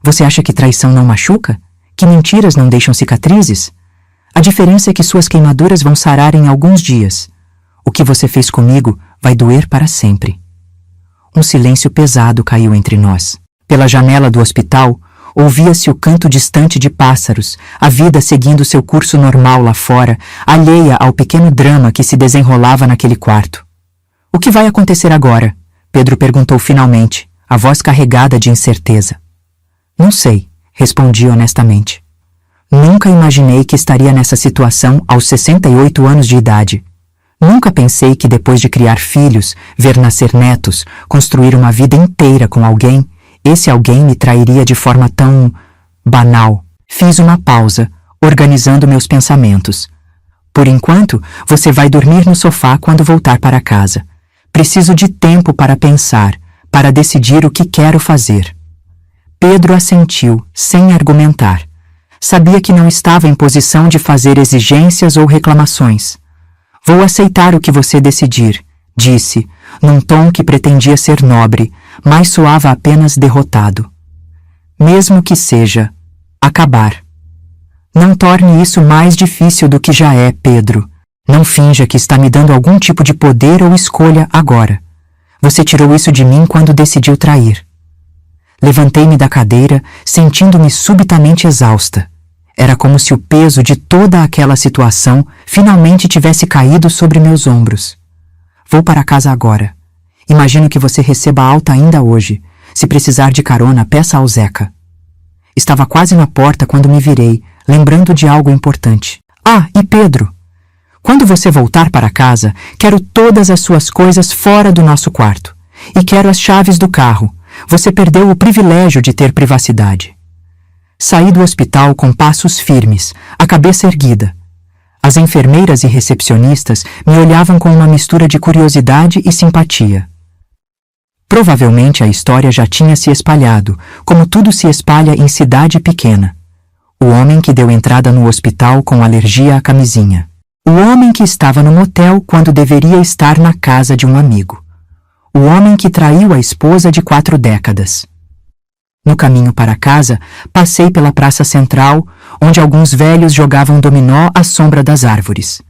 Você acha que traição não machuca? Que mentiras não deixam cicatrizes? A diferença é que suas queimaduras vão sarar em alguns dias. O que você fez comigo vai doer para sempre. Um silêncio pesado caiu entre nós. Pela janela do hospital, ouvia-se o canto distante de pássaros, a vida seguindo seu curso normal lá fora, alheia ao pequeno drama que se desenrolava naquele quarto. O que vai acontecer agora? Pedro perguntou finalmente, a voz carregada de incerteza. Não sei, respondi honestamente. Nunca imaginei que estaria nessa situação aos 68 anos de idade. Nunca pensei que depois de criar filhos, ver nascer netos, construir uma vida inteira com alguém, esse alguém me trairia de forma tão banal. Fiz uma pausa, organizando meus pensamentos. Por enquanto, você vai dormir no sofá quando voltar para casa. Preciso de tempo para pensar, para decidir o que quero fazer. Pedro assentiu, sem argumentar. Sabia que não estava em posição de fazer exigências ou reclamações. Vou aceitar o que você decidir, disse, num tom que pretendia ser nobre, mas soava apenas derrotado. Mesmo que seja acabar. Não torne isso mais difícil do que já é, Pedro. Não finja que está me dando algum tipo de poder ou escolha agora. Você tirou isso de mim quando decidiu trair. Levantei-me da cadeira, sentindo-me subitamente exausta. Era como se o peso de toda aquela situação finalmente tivesse caído sobre meus ombros. Vou para casa agora. Imagino que você receba alta ainda hoje. Se precisar de carona, peça ao Zeca. Estava quase na porta quando me virei, lembrando de algo importante. Ah, e Pedro! Quando você voltar para casa, quero todas as suas coisas fora do nosso quarto. E quero as chaves do carro. Você perdeu o privilégio de ter privacidade. Saí do hospital com passos firmes, a cabeça erguida. As enfermeiras e recepcionistas me olhavam com uma mistura de curiosidade e simpatia. Provavelmente a história já tinha se espalhado, como tudo se espalha em cidade pequena. O homem que deu entrada no hospital com alergia à camisinha. O homem que estava no motel quando deveria estar na casa de um amigo. O homem que traiu a esposa de 4 décadas. No caminho para casa, passei pela praça central, onde alguns velhos jogavam dominó à sombra das árvores.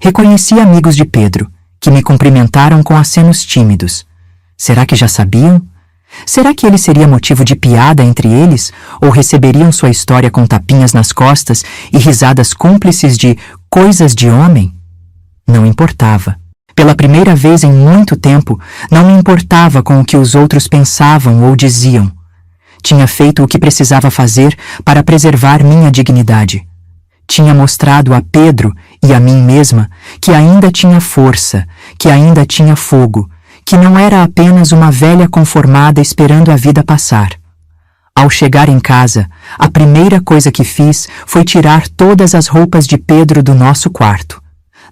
Reconheci amigos de Pedro, que me cumprimentaram com acenos tímidos. Será que já sabiam? Será que ele seria motivo de piada entre eles, ou receberiam sua história com tapinhas nas costas e risadas cúmplices de coisas de homem? Não importava. Pela primeira vez em muito tempo, não me importava com o que os outros pensavam ou diziam. Tinha feito o que precisava fazer para preservar minha dignidade. Tinha mostrado a Pedro e a mim mesma que ainda tinha força, que ainda tinha fogo, que não era apenas uma velha conformada esperando a vida passar. Ao chegar em casa, a primeira coisa que fiz foi tirar todas as roupas de Pedro do nosso quarto.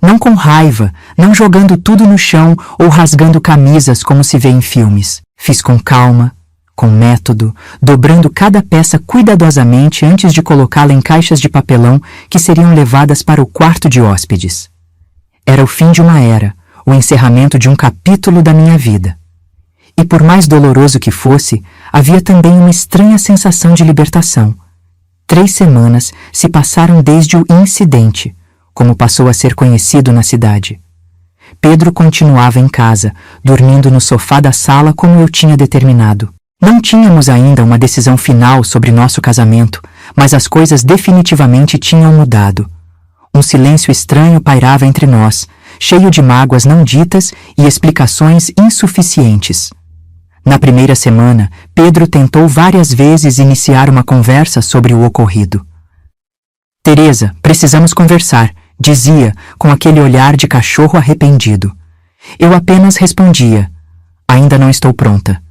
Não com raiva, não jogando tudo no chão ou rasgando camisas como se vê em filmes. Fiz com calma, com método, dobrando cada peça cuidadosamente antes de colocá-la em caixas de papelão que seriam levadas para o quarto de hóspedes. Era o fim de uma era, o encerramento de um capítulo da minha vida. E por mais doloroso que fosse, havia também uma estranha sensação de libertação. 3 semanas se passaram desde o incidente, como passou a ser conhecido na cidade. Pedro continuava em casa, dormindo no sofá da sala como eu tinha determinado. Não tínhamos ainda uma decisão final sobre nosso casamento, mas as coisas definitivamente tinham mudado. Um silêncio estranho pairava entre nós, cheio de mágoas não ditas e explicações insuficientes. Na primeira semana, Pedro tentou várias vezes iniciar uma conversa sobre o ocorrido. Teresa, precisamos conversar, dizia, com aquele olhar de cachorro arrependido. Eu apenas respondia, ainda não estou pronta.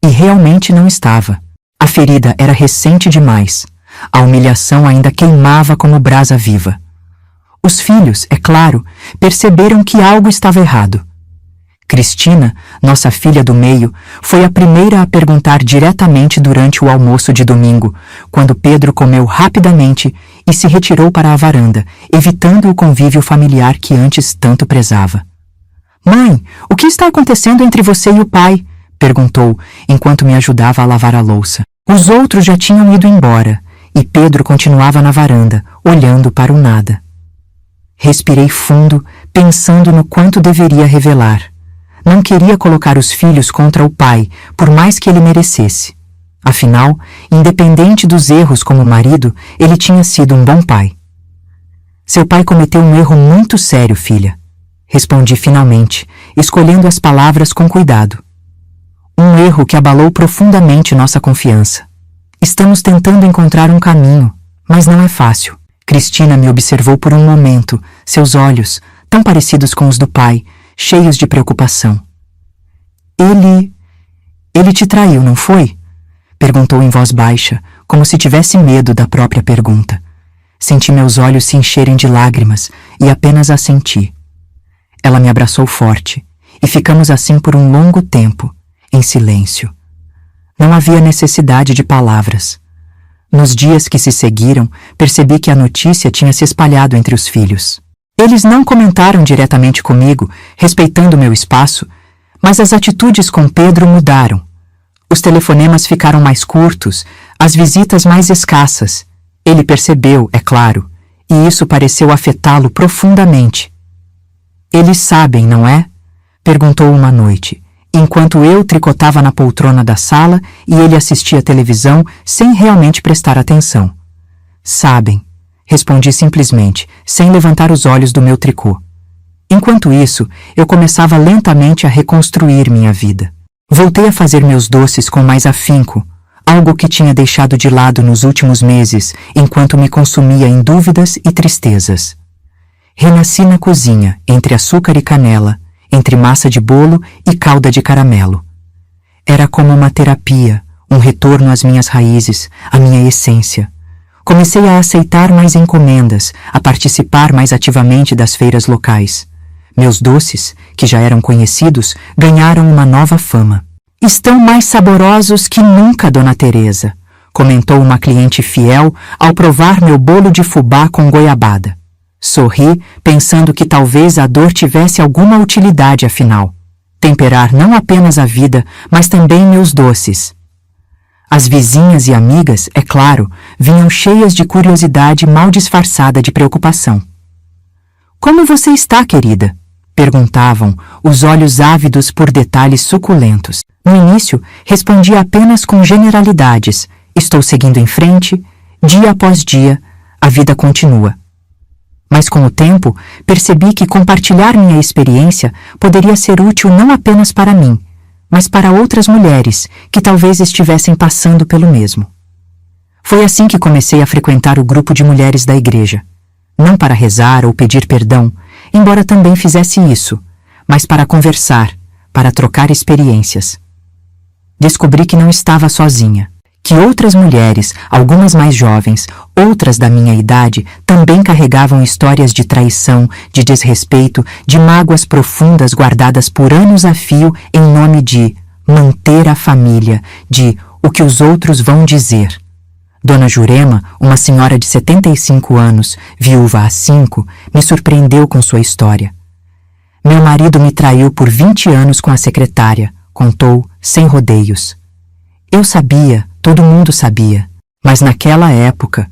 E realmente não estava. A ferida era recente demais. A humilhação ainda queimava como brasa viva. Os filhos, é claro, perceberam que algo estava errado. Cristina, nossa filha do meio, foi a primeira a perguntar diretamente durante o almoço de domingo, quando Pedro comeu rapidamente e se retirou para a varanda, evitando o convívio familiar que antes tanto prezava. Mãe, o que está acontecendo entre você e o pai? Perguntou, enquanto me ajudava a lavar a louça. Os outros já tinham ido embora, e Pedro continuava na varanda, olhando para o nada. Respirei fundo, pensando no quanto deveria revelar. Não queria colocar os filhos contra o pai, por mais que ele merecesse. Afinal, independente dos erros como marido, ele tinha sido um bom pai. Seu pai cometeu um erro muito sério, filha. Respondi finalmente, escolhendo as palavras com cuidado. Um erro que abalou profundamente nossa confiança. Estamos tentando encontrar um caminho, mas não é fácil. Cristina me observou por um momento, seus olhos, tão parecidos com os do pai, cheios de preocupação. Ele te traiu, não foi? Perguntou em voz baixa, como se tivesse medo da própria pergunta. Senti meus olhos se encherem de lágrimas e apenas assenti. Ela me abraçou forte e ficamos assim por um longo tempo, em silêncio. Não havia necessidade de palavras. Nos dias que se seguiram, percebi que a notícia tinha se espalhado entre os filhos. Eles não comentaram diretamente comigo, respeitando meu espaço, mas as atitudes com Pedro mudaram. Os telefonemas ficaram mais curtos, as visitas mais escassas. Ele percebeu, é claro, e isso pareceu afetá-lo profundamente. Eles sabem, não é? Perguntou uma noite, enquanto eu tricotava na poltrona da sala e ele assistia televisão sem realmente prestar atenção. Sabem, respondi simplesmente, sem levantar os olhos do meu tricô. Enquanto isso, eu começava lentamente a reconstruir minha vida. Voltei a fazer meus doces com mais afinco, algo que tinha deixado de lado nos últimos meses, enquanto me consumia em dúvidas e tristezas. Renasci na cozinha, entre açúcar e canela, entre massa de bolo e calda de caramelo. Era como uma terapia, um retorno às minhas raízes, à minha essência. Comecei a aceitar mais encomendas, a participar mais ativamente das feiras locais. Meus doces, que já eram conhecidos, ganharam uma nova fama. Estão mais saborosos que nunca, Dona Teresa, comentou uma cliente fiel ao provar meu bolo de fubá com goiabada. Sorri, pensando que talvez a dor tivesse alguma utilidade afinal. Temperar não apenas a vida, mas também meus doces. As vizinhas e amigas, é claro, vinham cheias de curiosidade mal disfarçada de preocupação. Como você está, querida? Perguntavam, os olhos ávidos por detalhes suculentos. No início, respondia apenas com generalidades. Estou seguindo em frente, dia após dia, a vida continua. Mas com o tempo, percebi que compartilhar minha experiência poderia ser útil não apenas para mim, mas para outras mulheres que talvez estivessem passando pelo mesmo. Foi assim que comecei a frequentar o grupo de mulheres da igreja. Não para rezar ou pedir perdão, embora também fizesse isso, mas para conversar, para trocar experiências. Descobri que não estava sozinha, que outras mulheres, algumas mais jovens, outras da minha idade, também carregavam histórias de traição, de desrespeito, de mágoas profundas guardadas por anos a fio em nome de manter a família, de o que os outros vão dizer. Dona Jurema, uma senhora de 75 anos, viúva há 5, me surpreendeu com sua história. Meu marido me traiu por 20 anos com a secretária, contou, sem rodeios. Eu sabia, todo mundo sabia, mas naquela época,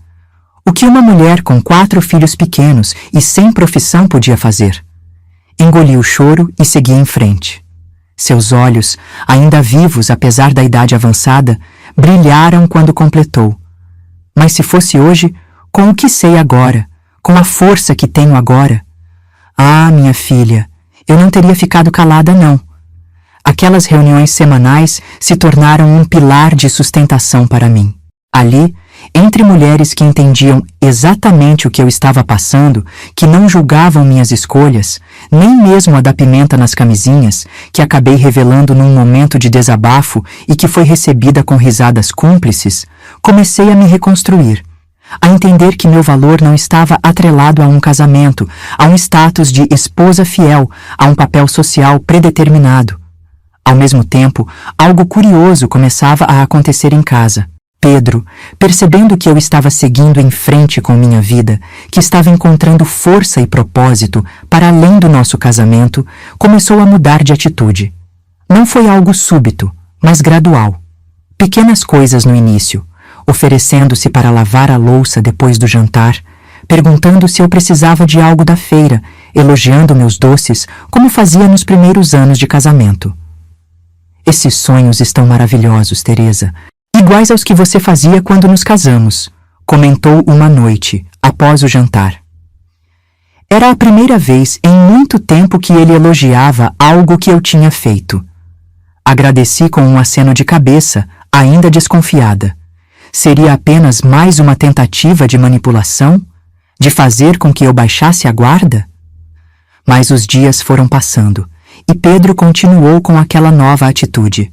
o que uma mulher com 4 filhos pequenos e sem profissão podia fazer? Engoli o choro e segui em frente. Seus olhos, ainda vivos apesar da idade avançada, brilharam quando completou. Mas se fosse hoje, com o que sei agora, com a força que tenho agora? Ah, minha filha, eu não teria ficado calada, não. Aquelas reuniões semanais se tornaram um pilar de sustentação para mim. Ali, entre mulheres que entendiam exatamente o que eu estava passando, que não julgavam minhas escolhas, nem mesmo a da pimenta nas camisinhas, que acabei revelando num momento de desabafo e que foi recebida com risadas cúmplices, comecei a me reconstruir, a entender que meu valor não estava atrelado a um casamento, a um status de esposa fiel, a um papel social predeterminado. Ao mesmo tempo, algo curioso começava a acontecer em casa. Pedro, percebendo que eu estava seguindo em frente com minha vida, que estava encontrando força e propósito para além do nosso casamento, começou a mudar de atitude. Não foi algo súbito, mas gradual. Pequenas coisas no início, oferecendo-se para lavar a louça depois do jantar, perguntando se eu precisava de algo da feira, elogiando meus doces, como fazia nos primeiros anos de casamento. Esses sonhos estão maravilhosos, Teresa, iguais aos que você fazia quando nos casamos, comentou uma noite, após o jantar. Era a primeira vez em muito tempo que ele elogiava algo que eu tinha feito. Agradeci com um aceno de cabeça, ainda desconfiada. Seria apenas mais uma tentativa de manipulação? De fazer com que eu baixasse a guarda? Mas os dias foram passando, e Pedro continuou com aquela nova atitude.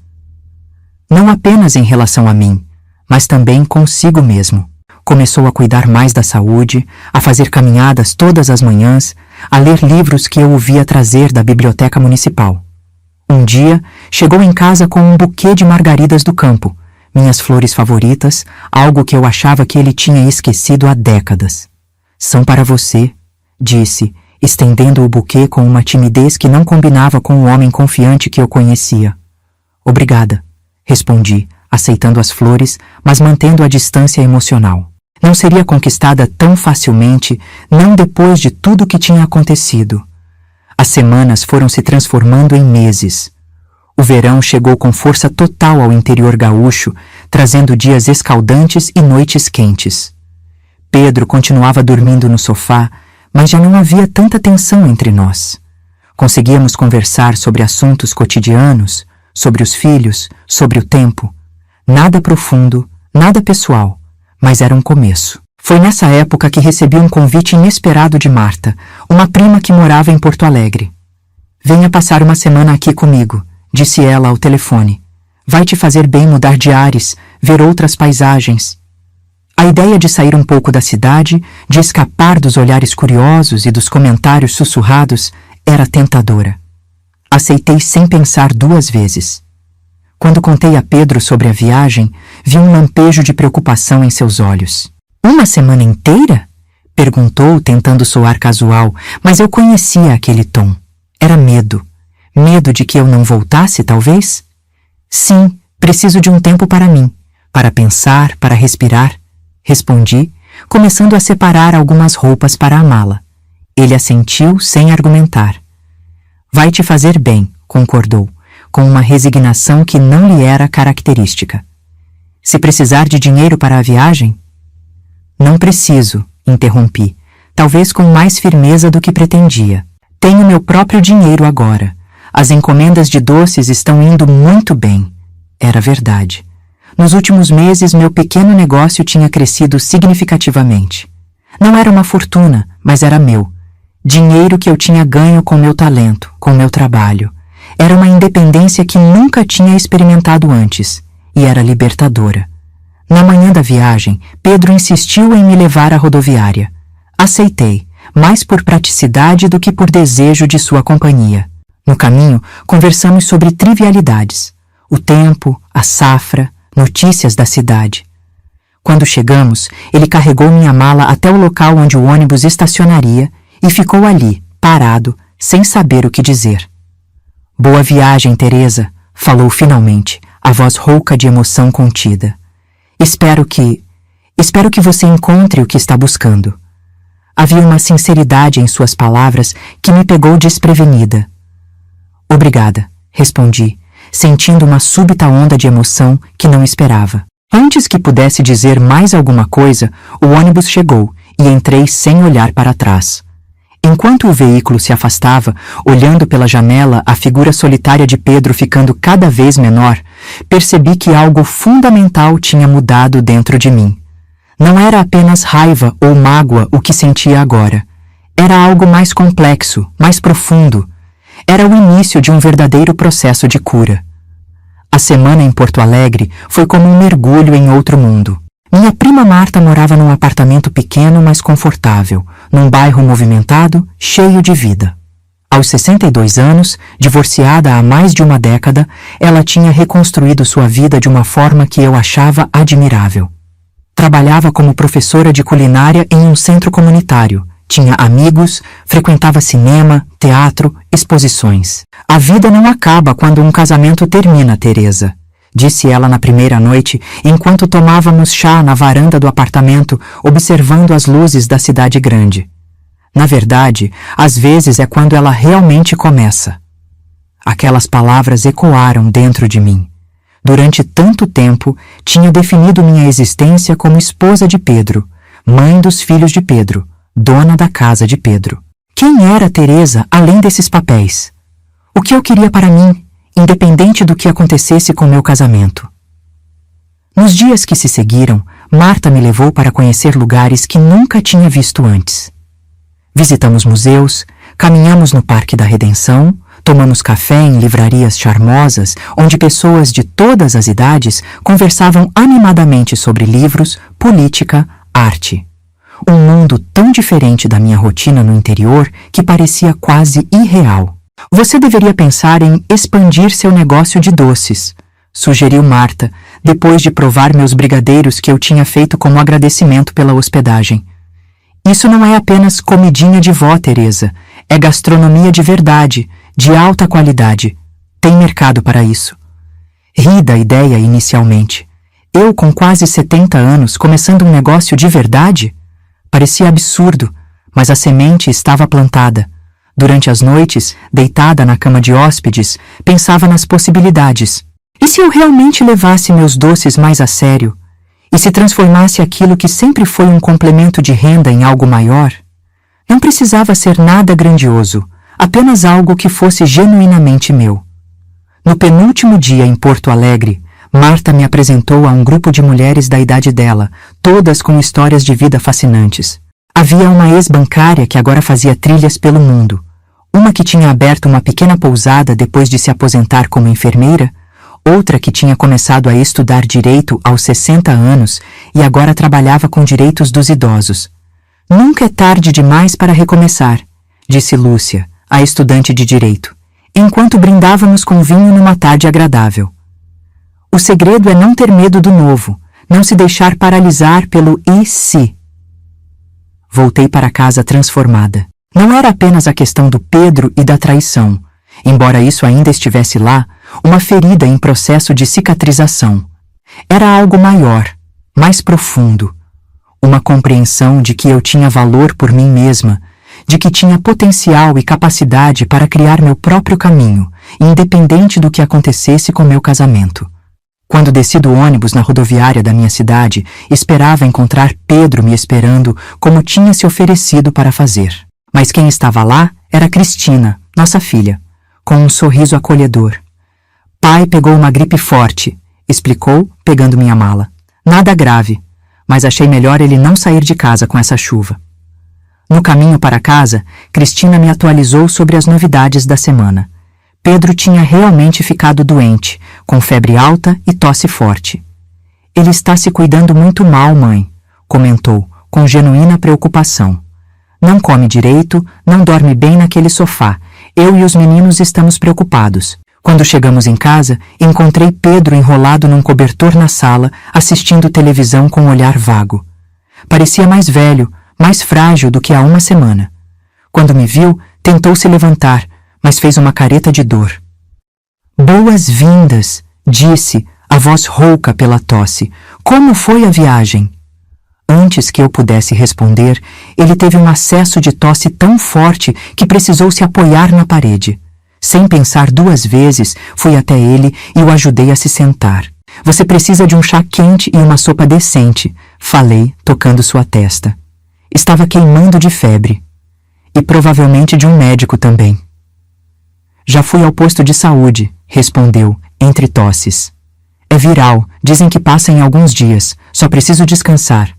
Não apenas em relação a mim, mas também consigo mesmo. Começou a cuidar mais da saúde, a fazer caminhadas todas as manhãs, a ler livros que eu ouvia trazer da biblioteca municipal. Um dia, chegou em casa com um buquê de margaridas do campo, minhas flores favoritas, algo que eu achava que ele tinha esquecido há décadas. São para você, disse, estendendo o buquê com uma timidez que não combinava com o homem confiante que eu conhecia. Obrigada, respondi, aceitando as flores, mas mantendo a distância emocional. Não seria conquistada tão facilmente, não depois de tudo que tinha acontecido. As semanas foram se transformando em meses. O verão chegou com força total ao interior gaúcho, trazendo dias escaldantes e noites quentes. Pedro continuava dormindo no sofá, mas já não havia tanta tensão entre nós. Conseguíamos conversar sobre assuntos cotidianos, sobre os filhos, sobre o tempo. Nada profundo, nada pessoal, mas era um começo. Foi nessa época que recebi um convite inesperado de Marta, uma prima que morava em Porto Alegre. Venha passar uma semana aqui comigo, disse ela ao telefone. Vai te fazer bem mudar de ares, ver outras paisagens. A ideia de sair um pouco da cidade, de escapar dos olhares curiosos e dos comentários sussurrados, era tentadora. Aceitei sem pensar duas vezes. Quando contei a Pedro sobre a viagem, vi um lampejo de preocupação em seus olhos. Uma semana inteira? Perguntou, tentando soar casual, mas eu conhecia aquele tom. Era medo. Medo de que eu não voltasse, talvez? Sim, preciso de um tempo para mim, para pensar, para respirar, respondi, começando a separar algumas roupas para a mala. Ele assentiu sem argumentar. Vai te fazer bem, concordou, com uma resignação que não lhe era característica. Se precisar de dinheiro para a viagem? Não preciso, interrompi, talvez com mais firmeza do que pretendia. Tenho meu próprio dinheiro agora. As encomendas de doces estão indo muito bem. Era verdade. Nos últimos meses, meu pequeno negócio tinha crescido significativamente. Não era uma fortuna, mas era meu. Dinheiro que eu tinha ganho com meu talento, com meu trabalho. Era uma independência que nunca tinha experimentado antes, e era libertadora. Na manhã da viagem, Pedro insistiu em me levar à rodoviária. Aceitei, mais por praticidade do que por desejo de sua companhia. No caminho, conversamos sobre trivialidades. O tempo, a safra, notícias da cidade. Quando chegamos, ele carregou minha mala até o local onde o ônibus estacionaria e ficou ali, parado, sem saber o que dizer. Boa viagem, Teresa, falou finalmente, a voz rouca de emoção contida. Espero que você encontre o que está buscando. Havia uma sinceridade em suas palavras que me pegou desprevenida. Obrigada, respondi, sentindo uma súbita onda de emoção que não esperava. Antes que pudesse dizer mais alguma coisa, o ônibus chegou e entrei sem olhar para trás. Enquanto o veículo se afastava, olhando pela janela a figura solitária de Pedro ficando cada vez menor, percebi que algo fundamental tinha mudado dentro de mim. Não era apenas raiva ou mágoa o que sentia agora. Era algo mais complexo, mais profundo. Era o início de um verdadeiro processo de cura. A semana em Porto Alegre foi como um mergulho em outro mundo. Minha prima Marta morava num apartamento pequeno, mas confortável, num bairro movimentado, cheio de vida. Aos 62 anos, divorciada há mais de uma década, ela tinha reconstruído sua vida de uma forma que eu achava admirável. Trabalhava como professora de culinária em um centro comunitário. Tinha amigos, frequentava cinema, teatro, exposições. A vida não acaba quando um casamento termina, Teresa, disse ela na primeira noite, enquanto tomávamos chá na varanda do apartamento, observando as luzes da cidade grande. Na verdade, às vezes é quando ela realmente começa. Aquelas palavras ecoaram dentro de mim. Durante tanto tempo, tinha definido minha existência como esposa de Pedro, mãe dos filhos de Pedro, dona da casa de Pedro. Quem era Teresa além desses papéis? O que eu queria para mim, independente do que acontecesse com meu casamento? Nos dias que se seguiram, Marta me levou para conhecer lugares que nunca tinha visto antes. Visitamos museus, Caminhamos no Parque da Redenção, tomamos café em livrarias charmosas, onde pessoas de todas as idades conversavam animadamente sobre livros, política, arte. Um mundo tão diferente da minha rotina no interior que parecia quase irreal. Você deveria pensar em expandir seu negócio de doces, sugeriu Marta, depois de provar meus brigadeiros que eu tinha feito como agradecimento pela hospedagem. Isso não é apenas comidinha de vó, Teresa. É gastronomia de verdade, de alta qualidade. Tem mercado para isso. Ri da ideia inicialmente. Eu, com quase 70 anos, começando um negócio de verdade? Parecia absurdo, mas a semente estava plantada. Durante as noites, deitada na cama de hóspedes, pensava nas possibilidades. E se eu realmente levasse meus doces mais a sério? E se transformasse aquilo que sempre foi um complemento de renda em algo maior? Não precisava ser nada grandioso, apenas algo que fosse genuinamente meu. No penúltimo dia em Porto Alegre, Marta me apresentou a um grupo de mulheres da idade dela, todas com histórias de vida fascinantes. Havia uma ex-bancária que agora fazia trilhas pelo mundo, uma que tinha aberto uma pequena pousada depois de se aposentar como enfermeira, outra que tinha começado a estudar direito aos 60 anos e agora trabalhava com direitos dos idosos. Nunca é tarde demais para recomeçar, disse Lúcia, a estudante de direito, enquanto brindávamos com vinho numa tarde agradável. O segredo é não ter medo do novo, não se deixar paralisar pelo e se. Voltei para casa transformada. Não era apenas a questão do Pedro e da traição. Embora isso ainda estivesse lá, uma ferida em processo de cicatrização. Era algo maior, mais profundo. Uma compreensão de que eu tinha valor por mim mesma, de que tinha potencial e capacidade para criar meu próprio caminho, independente do que acontecesse com meu casamento. Quando desci do ônibus na rodoviária da minha cidade, esperava encontrar Pedro me esperando como tinha se oferecido para fazer. Mas quem estava lá era Cristina, nossa filha, com um sorriso acolhedor. Pai pegou uma gripe forte, explicou, pegando minha mala. Nada grave, mas achei melhor ele não sair de casa com essa chuva. No caminho para casa, Cristina me atualizou sobre as novidades da semana. Pedro tinha realmente ficado doente, com febre alta e tosse forte. Ele está se cuidando muito mal, mãe, comentou, com genuína preocupação. Não come direito, não dorme bem naquele sofá. Eu e os meninos estamos preocupados. Quando chegamos em casa, encontrei Pedro enrolado num cobertor na sala, assistindo televisão com um olhar vago. Parecia mais velho, mais frágil do que há uma semana. Quando me viu, tentou se levantar, mas fez uma careta de dor. Boas-vindas, disse, a voz rouca pela tosse. Como foi a viagem? Antes que eu pudesse responder, ele teve um acesso de tosse tão forte que precisou se apoiar na parede. Sem pensar duas vezes, fui até ele e o ajudei a se sentar. Você precisa de um chá quente e uma sopa decente, falei, tocando sua testa. Estava queimando de febre. E provavelmente de um médico também. Já fui ao posto de saúde, respondeu, entre tosses. É viral, dizem que passa em alguns dias, só preciso descansar.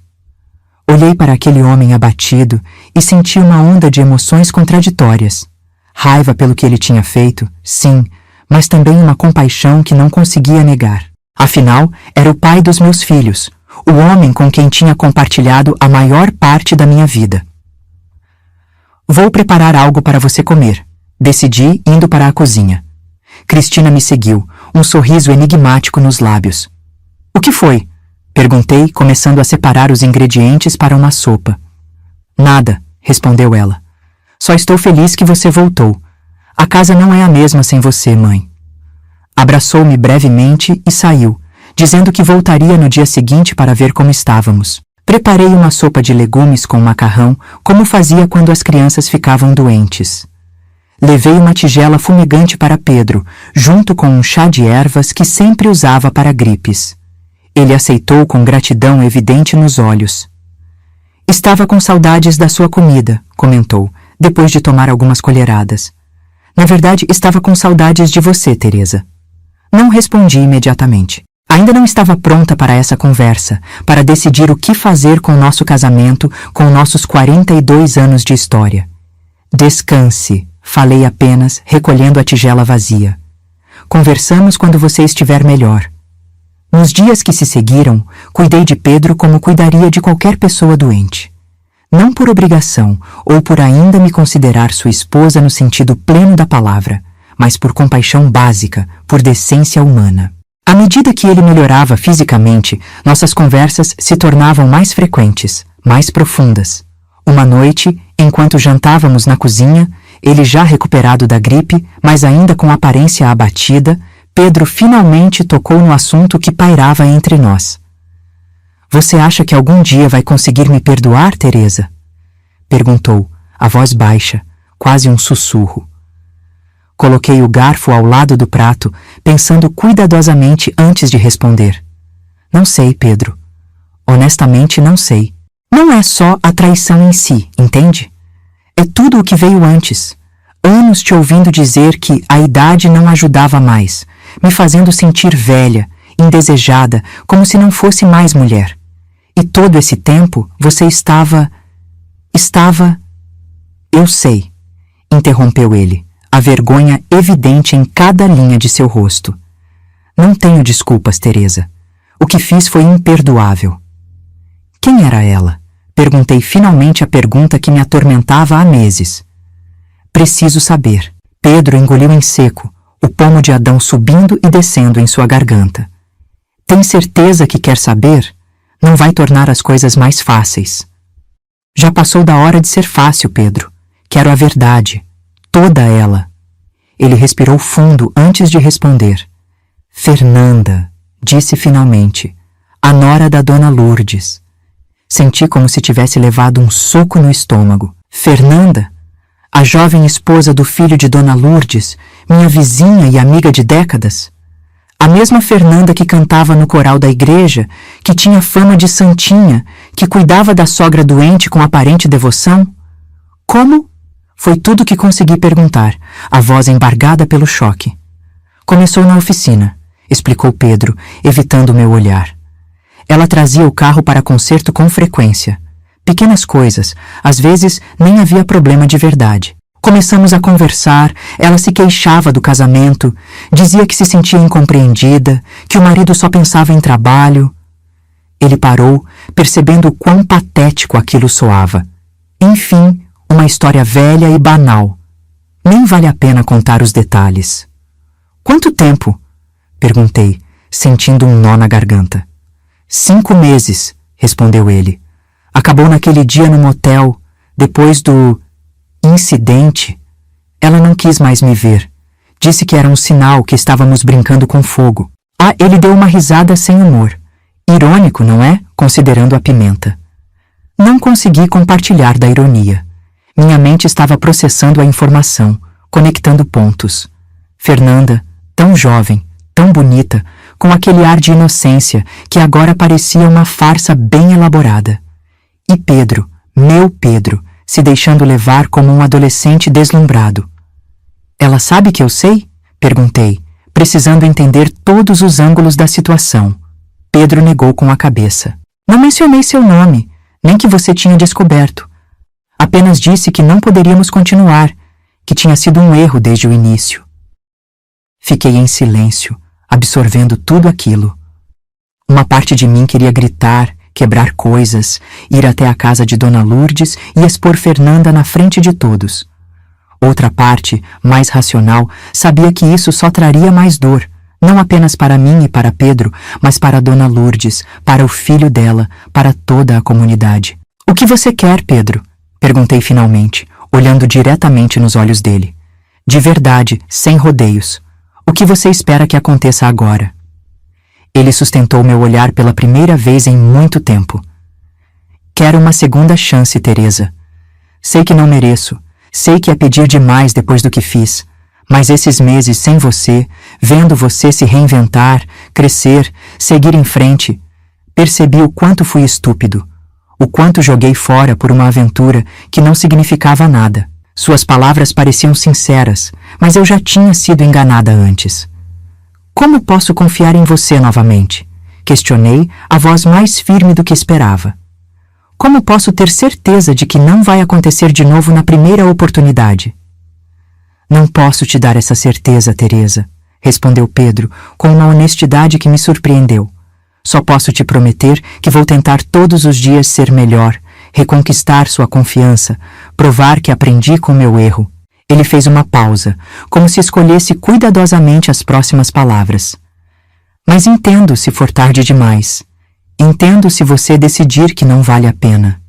Olhei para aquele homem abatido e senti uma onda de emoções contraditórias. Raiva pelo que ele tinha feito, sim, mas também uma compaixão que não conseguia negar. Afinal, era o pai dos meus filhos, o homem com quem tinha compartilhado a maior parte da minha vida. Vou preparar algo para você comer, decidi indo para a cozinha. Cristina me seguiu, um sorriso enigmático nos lábios. O que foi? Perguntei, começando a separar os ingredientes para uma sopa. Nada, respondeu ela. Só estou feliz que você voltou. A casa não é a mesma sem você, mãe. Abraçou-me brevemente e saiu, dizendo que voltaria no dia seguinte para ver como estávamos. Preparei uma sopa de legumes com macarrão, como fazia quando as crianças ficavam doentes. Levei uma tigela fumegante para Pedro, junto com um chá de ervas que sempre usava para gripes. Ele aceitou com gratidão evidente nos olhos. Estava com saudades da sua comida, comentou, depois de tomar algumas colheradas. Na verdade, estava com saudades de você, Teresa. Não respondi imediatamente. Ainda não estava pronta para essa conversa, para decidir o que fazer com nosso casamento, com nossos 42 anos de história. Descanse, falei apenas, recolhendo a tigela vazia. Conversamos quando você estiver melhor. Nos dias que se seguiram, cuidei de Pedro como cuidaria de qualquer pessoa doente. Não por obrigação ou por ainda me considerar sua esposa no sentido pleno da palavra, mas por compaixão básica, por decência humana. À medida que ele melhorava fisicamente, nossas conversas se tornavam mais frequentes, mais profundas. Uma noite, enquanto jantávamos na cozinha, ele já recuperado da gripe, mas ainda com aparência abatida, Pedro finalmente tocou no assunto que pairava entre nós. Você acha que algum dia vai conseguir me perdoar, Teresa? Perguntou, a voz baixa, quase um sussurro. Coloquei o garfo ao lado do prato, pensando cuidadosamente antes de responder. Não sei, Pedro. Honestamente, não sei. Não é só a traição em si, entende? É tudo o que veio antes. Anos te ouvindo dizer que a idade não ajudava mais, me fazendo sentir velha, indesejada, como se não fosse mais mulher. E todo esse tempo você estava... Eu sei, interrompeu ele, a vergonha evidente em cada linha de seu rosto. Não tenho desculpas, Teresa. O que fiz foi imperdoável. Quem era ela? Perguntei finalmente a pergunta que me atormentava há meses. Preciso saber. Pedro engoliu em seco, o pomo de Adão subindo e descendo em sua garganta. Tem certeza que quer saber? Não vai tornar as coisas mais fáceis. Já passou da hora de ser fácil, Pedro. Quero a verdade. Toda ela. Ele respirou fundo antes de responder. Fernanda, disse finalmente. A nora da dona Lourdes. Senti como se tivesse levado um soco no estômago. Fernanda? A jovem esposa do filho de dona Lourdes, minha vizinha e amiga de décadas? A mesma Fernanda que cantava no coral da igreja, que tinha fama de santinha, que cuidava da sogra doente com aparente devoção? Como? Foi tudo que consegui perguntar, a voz embargada pelo choque. Começou na oficina, explicou Pedro, evitando meu olhar. Ela trazia o carro para conserto com frequência. Pequenas coisas, às vezes nem havia problema de verdade. Começamos a conversar, ela se queixava do casamento, dizia que se sentia incompreendida, que o marido só pensava em trabalho. Ele parou, percebendo o quão patético aquilo soava. Enfim, uma história velha e banal. Nem vale a pena contar os detalhes. Quanto tempo? Perguntei, sentindo um nó na garganta. 5 meses, respondeu ele. Acabou naquele dia no motel, depois do incidente. Ela não quis mais me ver. Disse que era um sinal que estávamos brincando com fogo. Ah, ele deu uma risada sem humor. Irônico, não é? Considerando a pimenta. Não consegui compartilhar da ironia. Minha mente estava processando a informação, conectando pontos. Fernanda, tão jovem, tão bonita, com aquele ar de inocência que agora parecia uma farsa bem elaborada. E Pedro, meu Pedro, se deixando levar como um adolescente deslumbrado. Ela sabe que eu sei? Perguntei, precisando entender todos os ângulos da situação. Pedro negou com a cabeça. Não mencionei seu nome, nem que você tinha descoberto. Apenas disse que não poderíamos continuar, que tinha sido um erro desde o início. Fiquei em silêncio, absorvendo tudo aquilo. Uma parte de mim queria gritar, quebrar coisas, ir até a casa de Dona Lourdes e expor Fernanda na frente de todos. Outra parte, mais racional, sabia que isso só traria mais dor, não apenas para mim e para Pedro, mas para Dona Lourdes, para o filho dela, para toda a comunidade. O que você quer, Pedro? Perguntei finalmente, olhando diretamente nos olhos dele. De verdade, sem rodeios. O que você espera que aconteça agora? Ele sustentou meu olhar pela primeira vez em muito tempo. Quero uma segunda chance, Teresa. Sei que não mereço. Sei que é pedir demais depois do que fiz. Mas esses meses sem você, vendo você se reinventar, crescer, seguir em frente, percebi o quanto fui estúpido. O quanto joguei fora por uma aventura que não significava nada. Suas palavras pareciam sinceras, mas eu já tinha sido enganada antes. Como posso confiar em você novamente? Questionei, a voz mais firme do que esperava. Como posso ter certeza de que não vai acontecer de novo na primeira oportunidade? Não posso te dar essa certeza, Teresa, respondeu Pedro com uma honestidade que me surpreendeu. Só posso te prometer que vou tentar todos os dias ser melhor, reconquistar sua confiança, provar que aprendi com meu erro. Ele fez uma pausa, como se escolhesse cuidadosamente as próximas palavras. Mas entendo se for tarde demais. Entendo se você decidir que não vale a pena.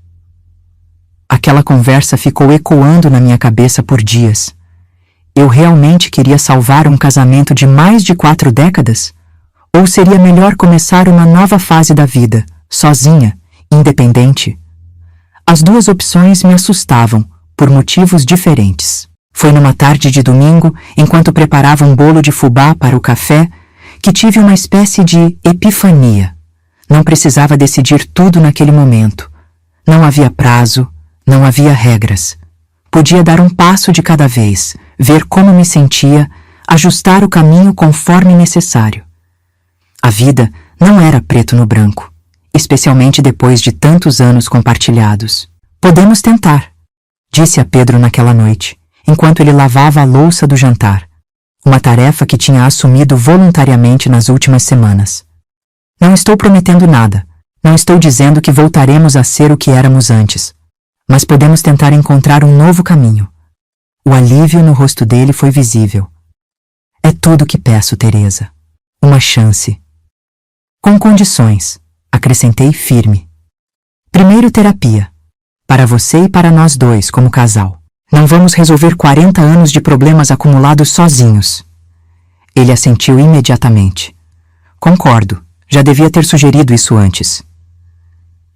Aquela conversa ficou ecoando na minha cabeça por dias. Eu realmente queria salvar um casamento de mais de 4 décadas? Ou seria melhor começar uma nova fase da vida, sozinha, independente? As duas opções me assustavam, por motivos diferentes. Foi numa tarde de domingo, enquanto preparava um bolo de fubá para o café, que tive uma espécie de epifania. Não precisava decidir tudo naquele momento. Não havia prazo, não havia regras. Podia dar um passo de cada vez, ver como me sentia, ajustar o caminho conforme necessário. A vida não era preto no branco, especialmente depois de tantos anos compartilhados. Podemos tentar, disse a Pedro naquela noite, enquanto ele lavava a louça do jantar, uma tarefa que tinha assumido voluntariamente nas últimas semanas. Não estou prometendo nada, não estou dizendo que voltaremos a ser o que éramos antes, mas podemos tentar encontrar um novo caminho. O alívio no rosto dele foi visível. É tudo o que peço, Teresa. Uma chance. Com condições, acrescentei firme. Primeiro, terapia. Para você e para nós dois, como casal. Não vamos resolver 40 anos de problemas acumulados sozinhos. Ele assentiu imediatamente. Concordo, já devia ter sugerido isso antes.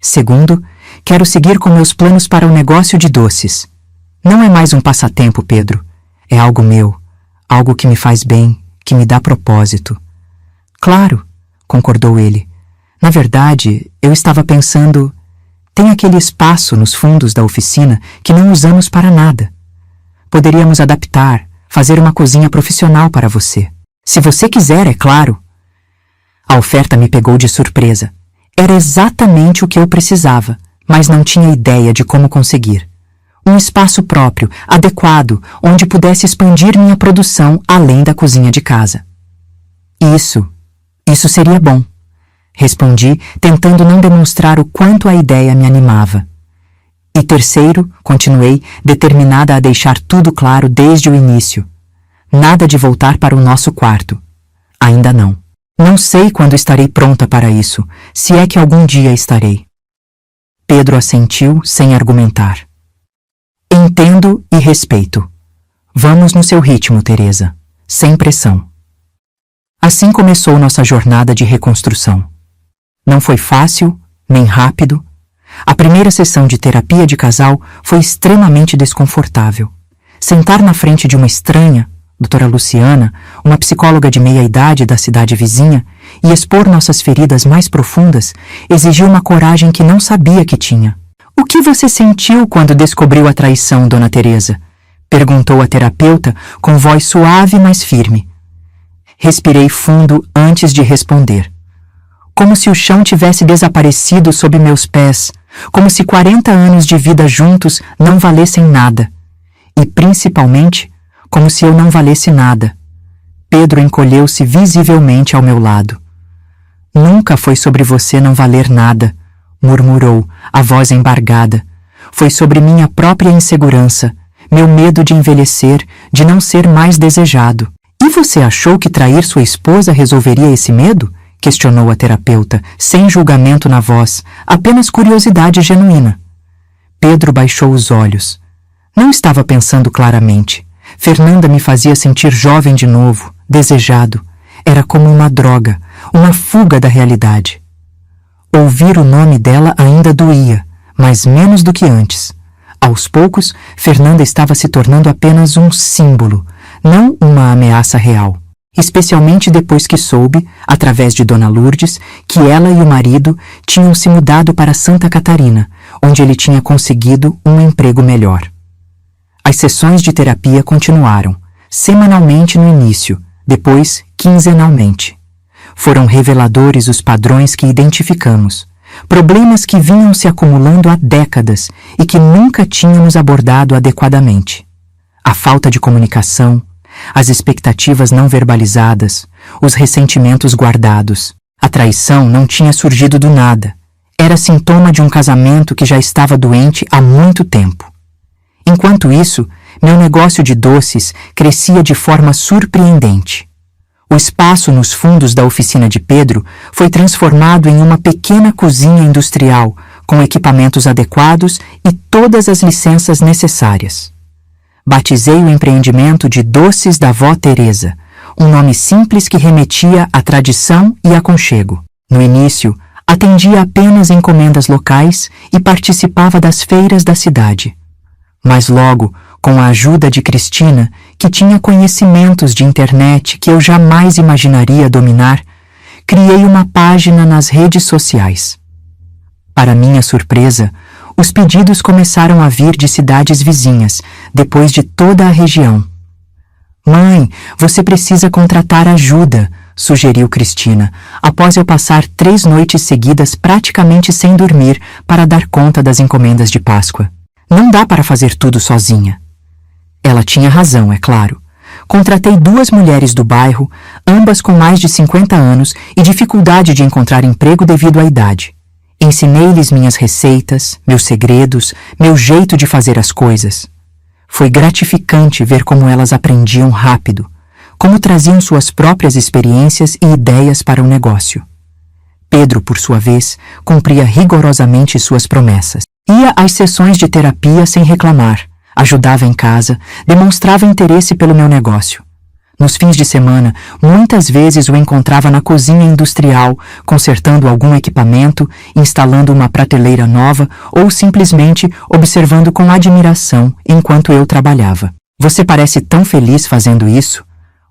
Segundo, quero seguir com meus planos para o negócio de doces. Não é mais um passatempo, Pedro. É algo meu, algo que me faz bem, que me dá propósito. Claro, concordou ele. Na verdade, eu estava pensando... Tem aquele espaço nos fundos da oficina que não usamos para nada. Poderíamos adaptar, fazer uma cozinha profissional para você. Se você quiser, é claro. A oferta me pegou de surpresa. Era exatamente o que eu precisava, mas não tinha ideia de como conseguir. Um espaço próprio, adequado, onde pudesse expandir minha produção além da cozinha de casa. Isso seria bom. Respondi, tentando não demonstrar o quanto a ideia me animava. E terceiro, continuei, determinada a deixar tudo claro desde o início. Nada de voltar para o nosso quarto. Ainda não. Não sei quando estarei pronta para isso, se é que algum dia estarei. Pedro assentiu sem argumentar. Entendo e respeito. Vamos no seu ritmo, Teresa, sem pressão. Assim começou nossa jornada de reconstrução. Não foi fácil, nem rápido. A primeira sessão de terapia de casal foi extremamente desconfortável. Sentar na frente de uma estranha, doutora Luciana, uma psicóloga de meia-idade da cidade vizinha, e expor nossas feridas mais profundas, exigiu uma coragem que não sabia que tinha. O que você sentiu quando descobriu a traição, dona Teresa? Perguntou a terapeuta com voz suave, mas firme. Respirei fundo antes de responder. Como se o chão tivesse desaparecido sob meus pés, como se 40 anos de vida juntos não valessem nada. E, principalmente, como se eu não valesse nada. Pedro encolheu-se visivelmente ao meu lado. Nunca foi sobre você não valer nada, murmurou, a voz embargada. Foi sobre minha própria insegurança, meu medo de envelhecer, de não ser mais desejado. E você achou que trair sua esposa resolveria esse medo? Questionou a terapeuta, sem julgamento na voz, apenas curiosidade genuína. Pedro baixou os olhos. Não estava pensando claramente. Fernanda me fazia sentir jovem de novo, desejado. Era como uma droga, uma fuga da realidade. Ouvir o nome dela ainda doía, mas menos do que antes. Aos poucos, Fernanda estava se tornando apenas um símbolo, não uma ameaça real. Especialmente depois que soube, através de Dona Lourdes, que ela e o marido tinham se mudado para Santa Catarina, onde ele tinha conseguido um emprego melhor. As sessões de terapia continuaram, semanalmente no início, depois quinzenalmente. Foram reveladores os padrões que identificamos, Problemas que vinham se acumulando há décadas e que nunca tínhamos abordado adequadamente. A falta de comunicação, as expectativas não verbalizadas, os ressentimentos guardados. A traição não tinha surgido do nada. Era sintoma de um casamento que já estava doente há muito tempo. Enquanto isso, meu negócio de doces crescia de forma surpreendente. O espaço nos fundos da oficina de Pedro foi transformado em uma pequena cozinha industrial, com equipamentos adequados e todas as licenças necessárias. Batizei o empreendimento de Doces da Vó Teresa, um nome simples que remetia à tradição e aconchego. No início, atendia apenas encomendas locais e participava das feiras da cidade. Mas logo, com a ajuda de Cristina, que tinha conhecimentos de internet que eu jamais imaginaria dominar, criei uma página nas redes sociais. Para minha surpresa, os pedidos começaram a vir de cidades vizinhas, depois de toda a região. "Mãe, você precisa contratar ajuda", sugeriu Cristina, após eu passar 3 noites seguidas praticamente sem dormir para dar conta das encomendas de Páscoa. "Não dá para fazer tudo sozinha." Ela tinha razão, é claro. Contratei 2 mulheres do bairro, ambas com mais de 50 anos e dificuldade de encontrar emprego devido à idade. Ensinei-lhes minhas receitas, meus segredos, meu jeito de fazer as coisas. Foi gratificante ver como elas aprendiam rápido, como traziam suas próprias experiências e ideias para o negócio. Pedro, por sua vez, cumpria rigorosamente suas promessas. Ia às sessões de terapia sem reclamar, ajudava em casa, demonstrava interesse pelo meu negócio. Nos fins de semana, muitas vezes o encontrava na cozinha industrial, consertando algum equipamento, instalando uma prateleira nova ou simplesmente observando com admiração enquanto eu trabalhava. "Você parece tão feliz fazendo isso",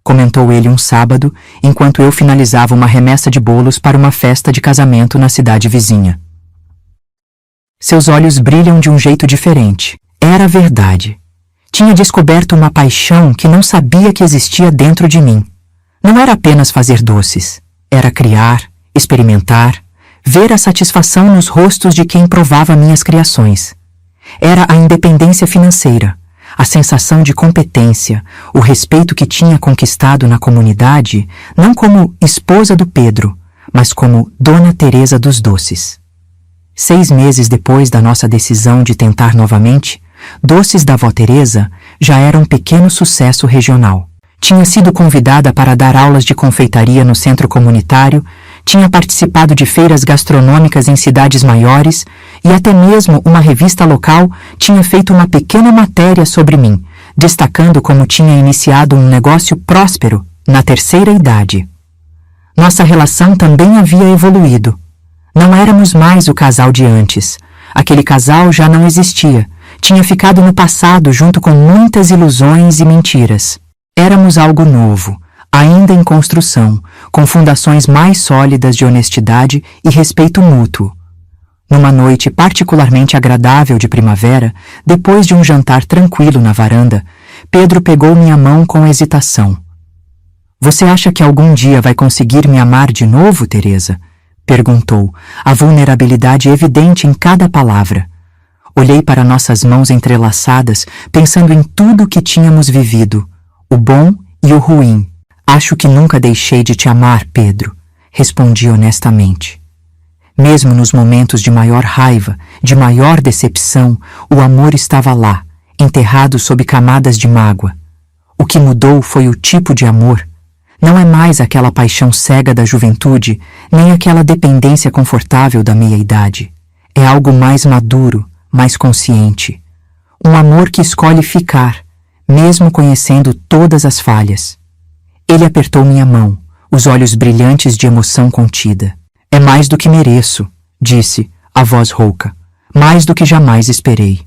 comentou ele um sábado, enquanto eu finalizava uma remessa de bolos para uma festa de casamento na cidade vizinha. Seus olhos brilham de um jeito diferente. Era verdade. Tinha descoberto uma paixão que não sabia que existia dentro de mim. Não era apenas fazer doces. Era criar, experimentar, ver a satisfação nos rostos de quem provava minhas criações. Era a independência financeira, a sensação de competência, o respeito que tinha conquistado na comunidade, não como esposa do Pedro, mas como Dona Teresa dos Doces. 6 meses depois da nossa decisão de tentar novamente, Doces da Vó Teresa já era um pequeno sucesso regional. Tinha sido convidada para dar aulas de confeitaria no centro comunitário, tinha participado de feiras gastronômicas em cidades maiores e até mesmo uma revista local tinha feito uma pequena matéria sobre mim, destacando como tinha iniciado um negócio próspero na 3ª idade. Nossa relação também havia evoluído. Não éramos mais o casal de antes. Aquele casal já não existia. Tinha ficado no passado junto com muitas ilusões e mentiras. Éramos algo novo, ainda em construção, com fundações mais sólidas de honestidade e respeito mútuo. Numa noite particularmente agradável de primavera, depois de um jantar tranquilo na varanda, Pedro pegou minha mão com hesitação. "Você acha que algum dia vai conseguir me amar de novo, Teresa?" perguntou, a vulnerabilidade evidente em cada palavra. Olhei para nossas mãos entrelaçadas, pensando em tudo o que tínhamos vivido, o bom e o ruim. "Acho que nunca deixei de te amar, Pedro", respondi honestamente. Mesmo nos momentos de maior raiva, de maior decepção, o amor estava lá, enterrado sob camadas de mágoa. O que mudou foi o tipo de amor. Não é mais aquela paixão cega da juventude, nem aquela dependência confortável da meia-idade. É algo mais maduro, mais consciente. Um amor que escolhe ficar, mesmo conhecendo todas as falhas. Ele apertou minha mão, os olhos brilhantes de emoção contida. "É mais do que mereço", disse, a voz rouca. "Mais do que jamais esperei."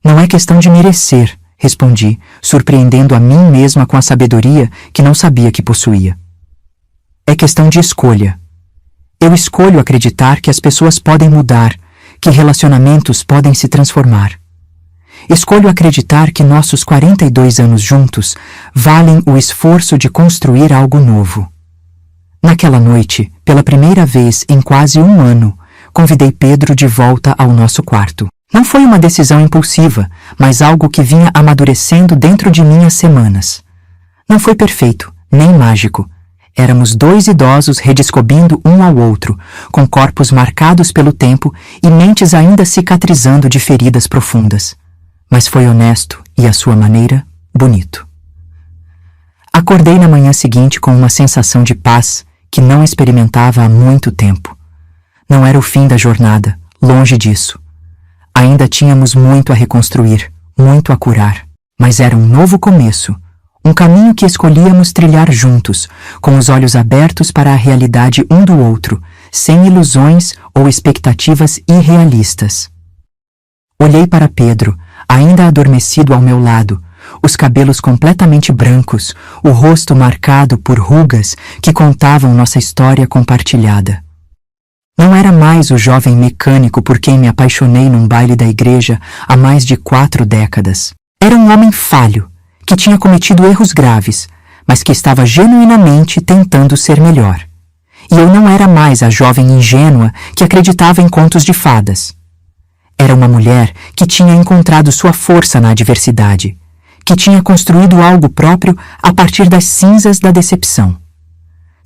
"Não é questão de merecer", respondi, surpreendendo a mim mesma com a sabedoria que não sabia que possuía. "É questão de escolha. Eu escolho acreditar que as pessoas podem mudar, que relacionamentos podem se transformar. Escolho acreditar que nossos 42 anos juntos valem o esforço de construir algo novo." Naquela noite, pela primeira vez em quase um ano, convidei Pedro de volta ao nosso quarto. Não foi uma decisão impulsiva, mas algo que vinha amadurecendo dentro de mim há semanas. Não foi perfeito, nem mágico. Éramos dois idosos redescobrindo um ao outro, com corpos marcados pelo tempo e mentes ainda cicatrizando de feridas profundas. Mas foi honesto e, à sua maneira, bonito. Acordei na manhã seguinte com uma sensação de paz que não experimentava há muito tempo. Não era o fim da jornada, longe disso. Ainda tínhamos muito a reconstruir, muito a curar, mas era um novo começo, um caminho que escolhíamos trilhar juntos, com os olhos abertos para a realidade um do outro, sem ilusões ou expectativas irrealistas. Olhei para Pedro, ainda adormecido ao meu lado, os cabelos completamente brancos, o rosto marcado por rugas que contavam nossa história compartilhada. Não era mais o jovem mecânico por quem me apaixonei num baile da igreja há mais de 4 décadas. Era um homem falho, que tinha cometido erros graves, mas que estava genuinamente tentando ser melhor. E eu não era mais a jovem ingênua que acreditava em contos de fadas. Era uma mulher que tinha encontrado sua força na adversidade, que tinha construído algo próprio a partir das cinzas da decepção.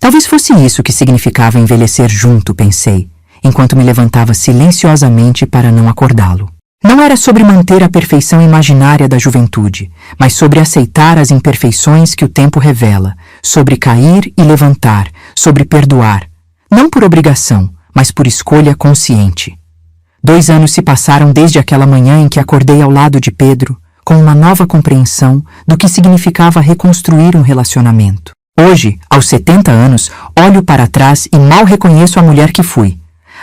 Talvez fosse isso que significava envelhecer junto, pensei, enquanto me levantava silenciosamente para não acordá-lo. Não era sobre manter a perfeição imaginária da juventude, mas sobre aceitar as imperfeições que o tempo revela, sobre cair e levantar, sobre perdoar, não por obrigação, mas por escolha consciente. 2 anos se passaram desde aquela manhã em que acordei ao lado de Pedro, com uma nova compreensão do que significava reconstruir um relacionamento. Hoje, aos 70 anos, olho para trás e mal reconheço a mulher que fui.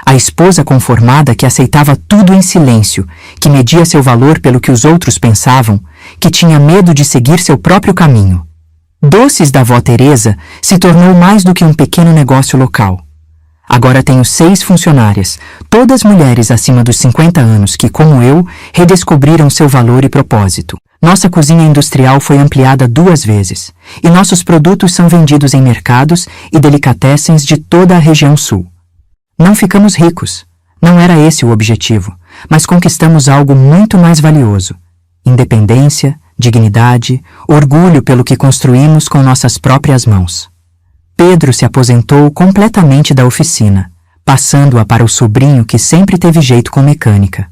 A esposa conformada que aceitava tudo em silêncio, que media seu valor pelo que os outros pensavam, que tinha medo de seguir seu próprio caminho. Doces da Vó Teresa se tornou mais do que um pequeno negócio local. Agora tenho 6 funcionárias, todas mulheres acima dos 50 anos que, como eu, redescobriram seu valor e propósito. Nossa cozinha industrial foi ampliada 2 vezes, e nossos produtos são vendidos em mercados e delicatessens de toda a região sul. Não ficamos ricos, não era esse o objetivo, mas conquistamos algo muito mais valioso: independência, dignidade, orgulho pelo que construímos com nossas próprias mãos. Pedro se aposentou completamente da oficina, passando-a para o sobrinho que sempre teve jeito com mecânica.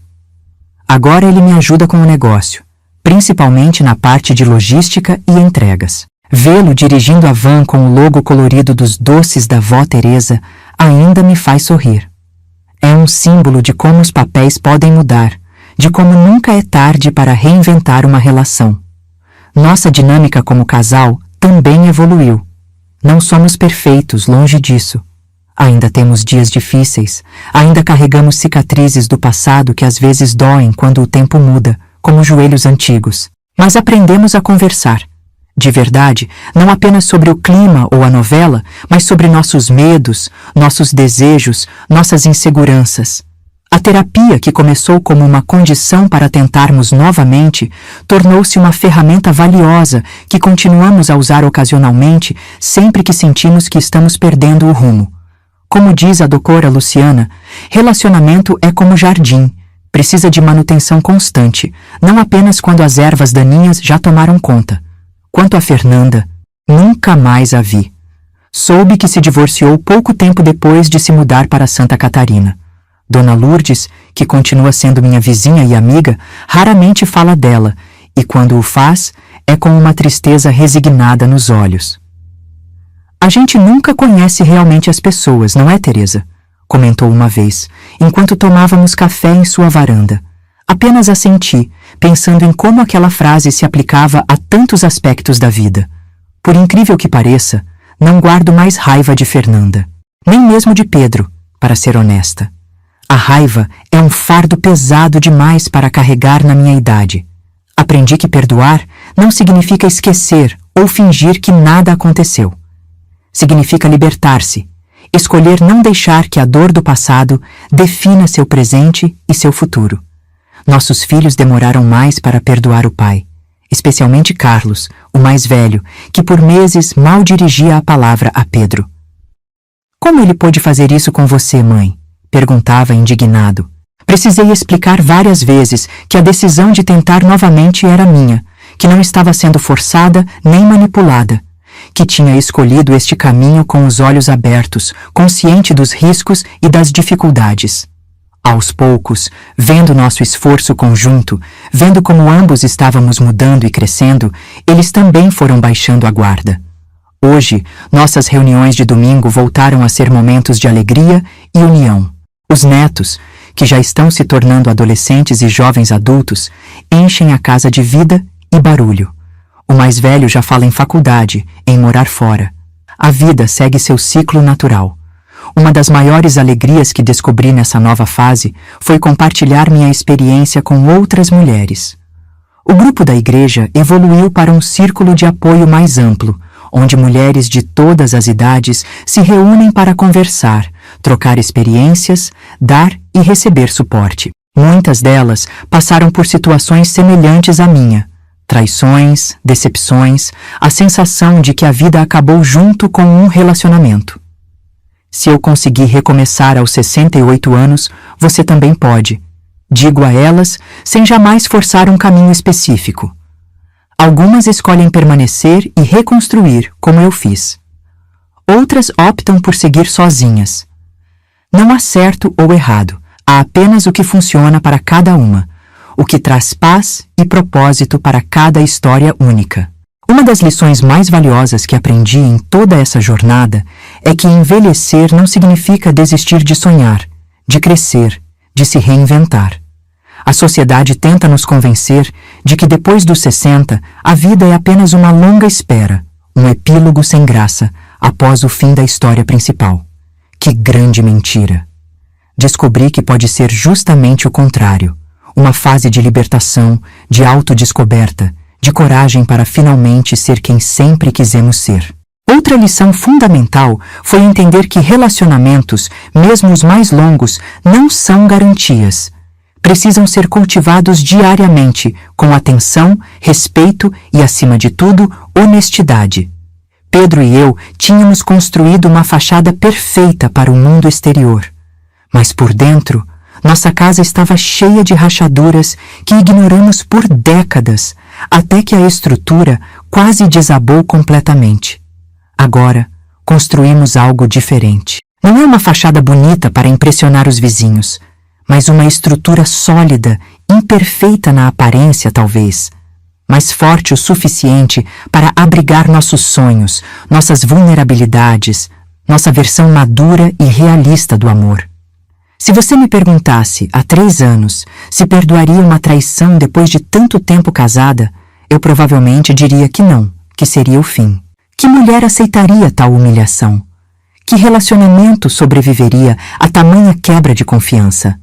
Agora ele me ajuda com o negócio, principalmente na parte de logística e entregas. Vê-lo dirigindo a van com o logo colorido dos doces da Vó Teresa ainda me faz sorrir. É um símbolo de como os papéis podem mudar, de como nunca é tarde para reinventar uma relação. Nossa dinâmica como casal também evoluiu. Não somos perfeitos, longe disso. Ainda temos dias difíceis, ainda carregamos cicatrizes do passado que às vezes doem quando o tempo muda, como joelhos antigos. Mas aprendemos a conversar. De verdade, não apenas sobre o clima ou a novela, mas sobre nossos medos, nossos desejos, nossas inseguranças. A terapia, que começou como uma condição para tentarmos novamente, tornou-se uma ferramenta valiosa que continuamos a usar ocasionalmente sempre que sentimos que estamos perdendo o rumo. Como diz a doutora Luciana, relacionamento é como jardim, precisa de manutenção constante, não apenas quando as ervas daninhas já tomaram conta. Quanto a Fernanda, nunca mais a vi. Soube que se divorciou pouco tempo depois de se mudar para Santa Catarina. Dona Lourdes, que continua sendo minha vizinha e amiga, raramente fala dela, e quando o faz, é com uma tristeza resignada nos olhos. A gente nunca conhece realmente as pessoas, não é, Teresa? Comentou uma vez, enquanto tomávamos café em sua varanda. Apenas assenti, pensando em como aquela frase se aplicava a tantos aspectos da vida. Por incrível que pareça, não guardo mais raiva de Fernanda, nem mesmo de Pedro, para ser honesta. A raiva é um fardo pesado demais para carregar na minha idade. Aprendi que perdoar não significa esquecer ou fingir que nada aconteceu. Significa libertar-se, escolher não deixar que a dor do passado defina seu presente e seu futuro. Nossos filhos demoraram mais para perdoar o pai, especialmente Carlos, o mais velho, que por meses mal dirigia a palavra a Pedro. Como ele pôde fazer isso com você, mãe? Perguntava indignado. Precisei explicar várias vezes que a decisão de tentar novamente era minha, que não estava sendo forçada nem manipulada, que tinha escolhido este caminho com os olhos abertos, consciente dos riscos e das dificuldades. Aos poucos, vendo nosso esforço conjunto, vendo como ambos estávamos mudando e crescendo, eles também foram baixando a guarda. Hoje, nossas reuniões de domingo voltaram a ser momentos de alegria e união. Os netos, que já estão se tornando adolescentes e jovens adultos, enchem a casa de vida e barulho. O mais velho já fala em faculdade, em morar fora. A vida segue seu ciclo natural. Uma das maiores alegrias que descobri nessa nova fase foi compartilhar minha experiência com outras mulheres. O grupo da igreja evoluiu para um círculo de apoio mais amplo, onde mulheres de todas as idades se reúnem para conversar, trocar experiências, dar e receber suporte. Muitas delas passaram por situações semelhantes à minha. Traições, decepções, a sensação de que a vida acabou junto com um relacionamento. Se eu conseguir recomeçar aos 68 anos, você também pode. Digo a elas, sem jamais forçar um caminho específico. Algumas escolhem permanecer e reconstruir, como eu fiz. Outras optam por seguir sozinhas. Não há certo ou errado, há apenas o que funciona para cada uma, o que traz paz e propósito para cada história única. Uma das lições mais valiosas que aprendi em toda essa jornada é que envelhecer não significa desistir de sonhar, de crescer, de se reinventar. A sociedade tenta nos convencer de que depois dos 60, a vida é apenas uma longa espera, um epílogo sem graça, após o fim da história principal. Que grande mentira! Descobri que pode ser justamente o contrário, uma fase de libertação, de autodescoberta, de coragem para finalmente ser quem sempre quisemos ser. Outra lição fundamental foi entender que relacionamentos, mesmo os mais longos, não são garantias. Precisam ser cultivados diariamente, com atenção, respeito e, acima de tudo, honestidade. Pedro e eu tínhamos construído uma fachada perfeita para o mundo exterior. Mas por dentro, nossa casa estava cheia de rachaduras que ignoramos por décadas, até que a estrutura quase desabou completamente. Agora, construímos algo diferente. Não é uma fachada bonita para impressionar os vizinhos, mas uma estrutura sólida, imperfeita na aparência talvez, mas forte o suficiente para abrigar nossos sonhos, nossas vulnerabilidades, nossa versão madura e realista do amor. Se você me perguntasse, há 3 anos, se perdoaria uma traição depois de tanto tempo casada, eu provavelmente diria que não, que seria o fim. Que mulher aceitaria tal humilhação? Que relacionamento sobreviveria a tamanha quebra de confiança?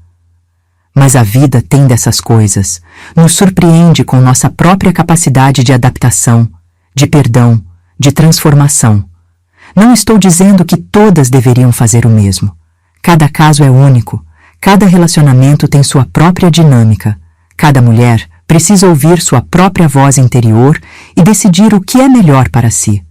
Mas a vida tem dessas coisas, nos surpreende com nossa própria capacidade de adaptação, de perdão, de transformação. Não estou dizendo que todas deveriam fazer o mesmo. Cada caso é único, cada relacionamento tem sua própria dinâmica, cada mulher precisa ouvir sua própria voz interior e decidir o que é melhor para si.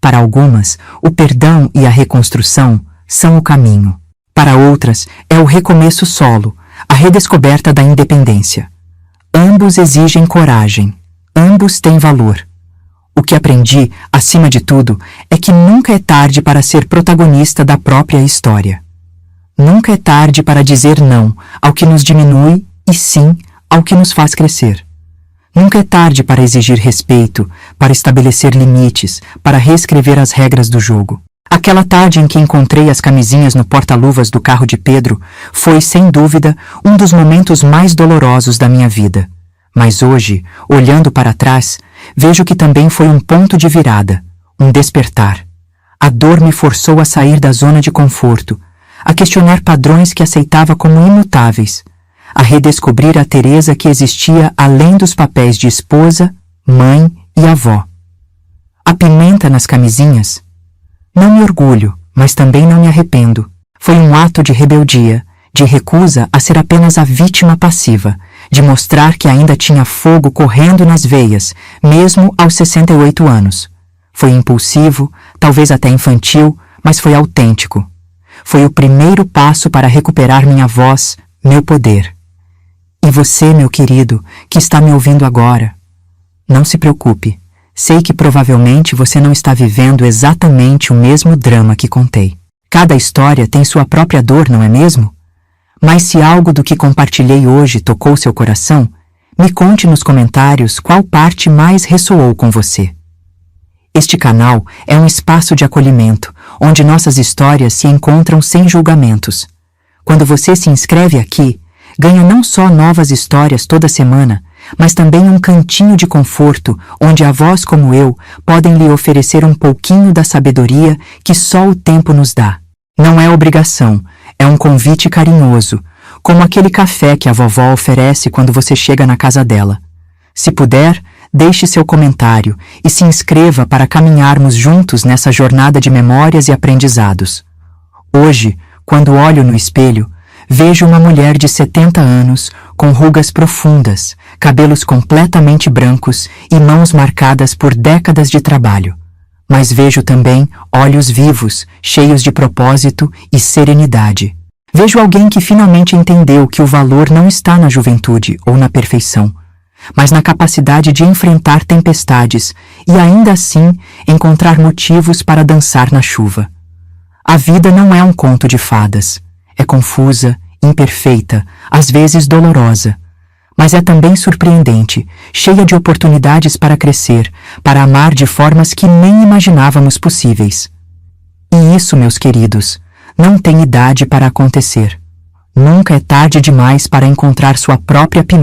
Para algumas, o perdão e a reconstrução são o caminho. Para outras, é o recomeço solo, a redescoberta da independência. Ambos exigem coragem, ambos têm valor. O que aprendi, acima de tudo, é que nunca é tarde para ser protagonista da própria história. Nunca é tarde para dizer não ao que nos diminui e sim ao que nos faz crescer. Nunca é tarde para exigir respeito, para estabelecer limites, para reescrever as regras do jogo. Aquela tarde em que encontrei as camisinhas no porta-luvas do carro de Pedro foi, sem dúvida, um dos momentos mais dolorosos da minha vida. Mas hoje, olhando para trás, vejo que também foi um ponto de virada, um despertar. A dor me forçou a sair da zona de conforto, a questionar padrões que aceitava como imutáveis, a redescobrir a Teresa que existia além dos papéis de esposa, mãe e avó. A pimenta nas camisinhas? Não me orgulho, mas também não me arrependo. Foi um ato de rebeldia, de recusa a ser apenas a vítima passiva, de mostrar que ainda tinha fogo correndo nas veias, mesmo aos 68 anos. Foi impulsivo, talvez até infantil, mas foi autêntico. foi o primeiro passo para recuperar minha voz, meu poder. E você, meu querido, que está me ouvindo agora, não se preocupe. Sei que provavelmente você não está vivendo exatamente o mesmo drama que contei. Cada história tem sua própria dor, não é mesmo? Mas se algo do que compartilhei hoje tocou seu coração, me conte nos comentários qual parte mais ressoou com você. Este canal é um espaço de acolhimento, onde nossas histórias se encontram sem julgamentos. Quando você se inscreve aqui, ganha não só novas histórias toda semana, mas também um cantinho de conforto onde avós como eu podem lhe oferecer um pouquinho da sabedoria que só o tempo nos dá. Não é obrigação, é um convite carinhoso, como aquele café que a vovó oferece quando você chega na casa dela. Se puder, deixe seu comentário e se inscreva para caminharmos juntos nessa jornada de memórias e aprendizados. Hoje, quando olho no espelho, vejo uma mulher de 70 anos, com rugas profundas, cabelos completamente brancos e mãos marcadas por décadas de trabalho. Mas vejo também olhos vivos, cheios de propósito e serenidade. Vejo alguém que finalmente entendeu que o valor não está na juventude ou na perfeição, mas na capacidade de enfrentar tempestades e ainda assim encontrar motivos para dançar na chuva. A vida não é um conto de fadas. É confusa, imperfeita, às vezes dolorosa. Mas é também surpreendente, cheia de oportunidades para crescer, para amar de formas que nem imaginávamos possíveis. E isso, meus queridos, não tem idade para acontecer. Nunca é tarde demais para encontrar sua própria pimenta.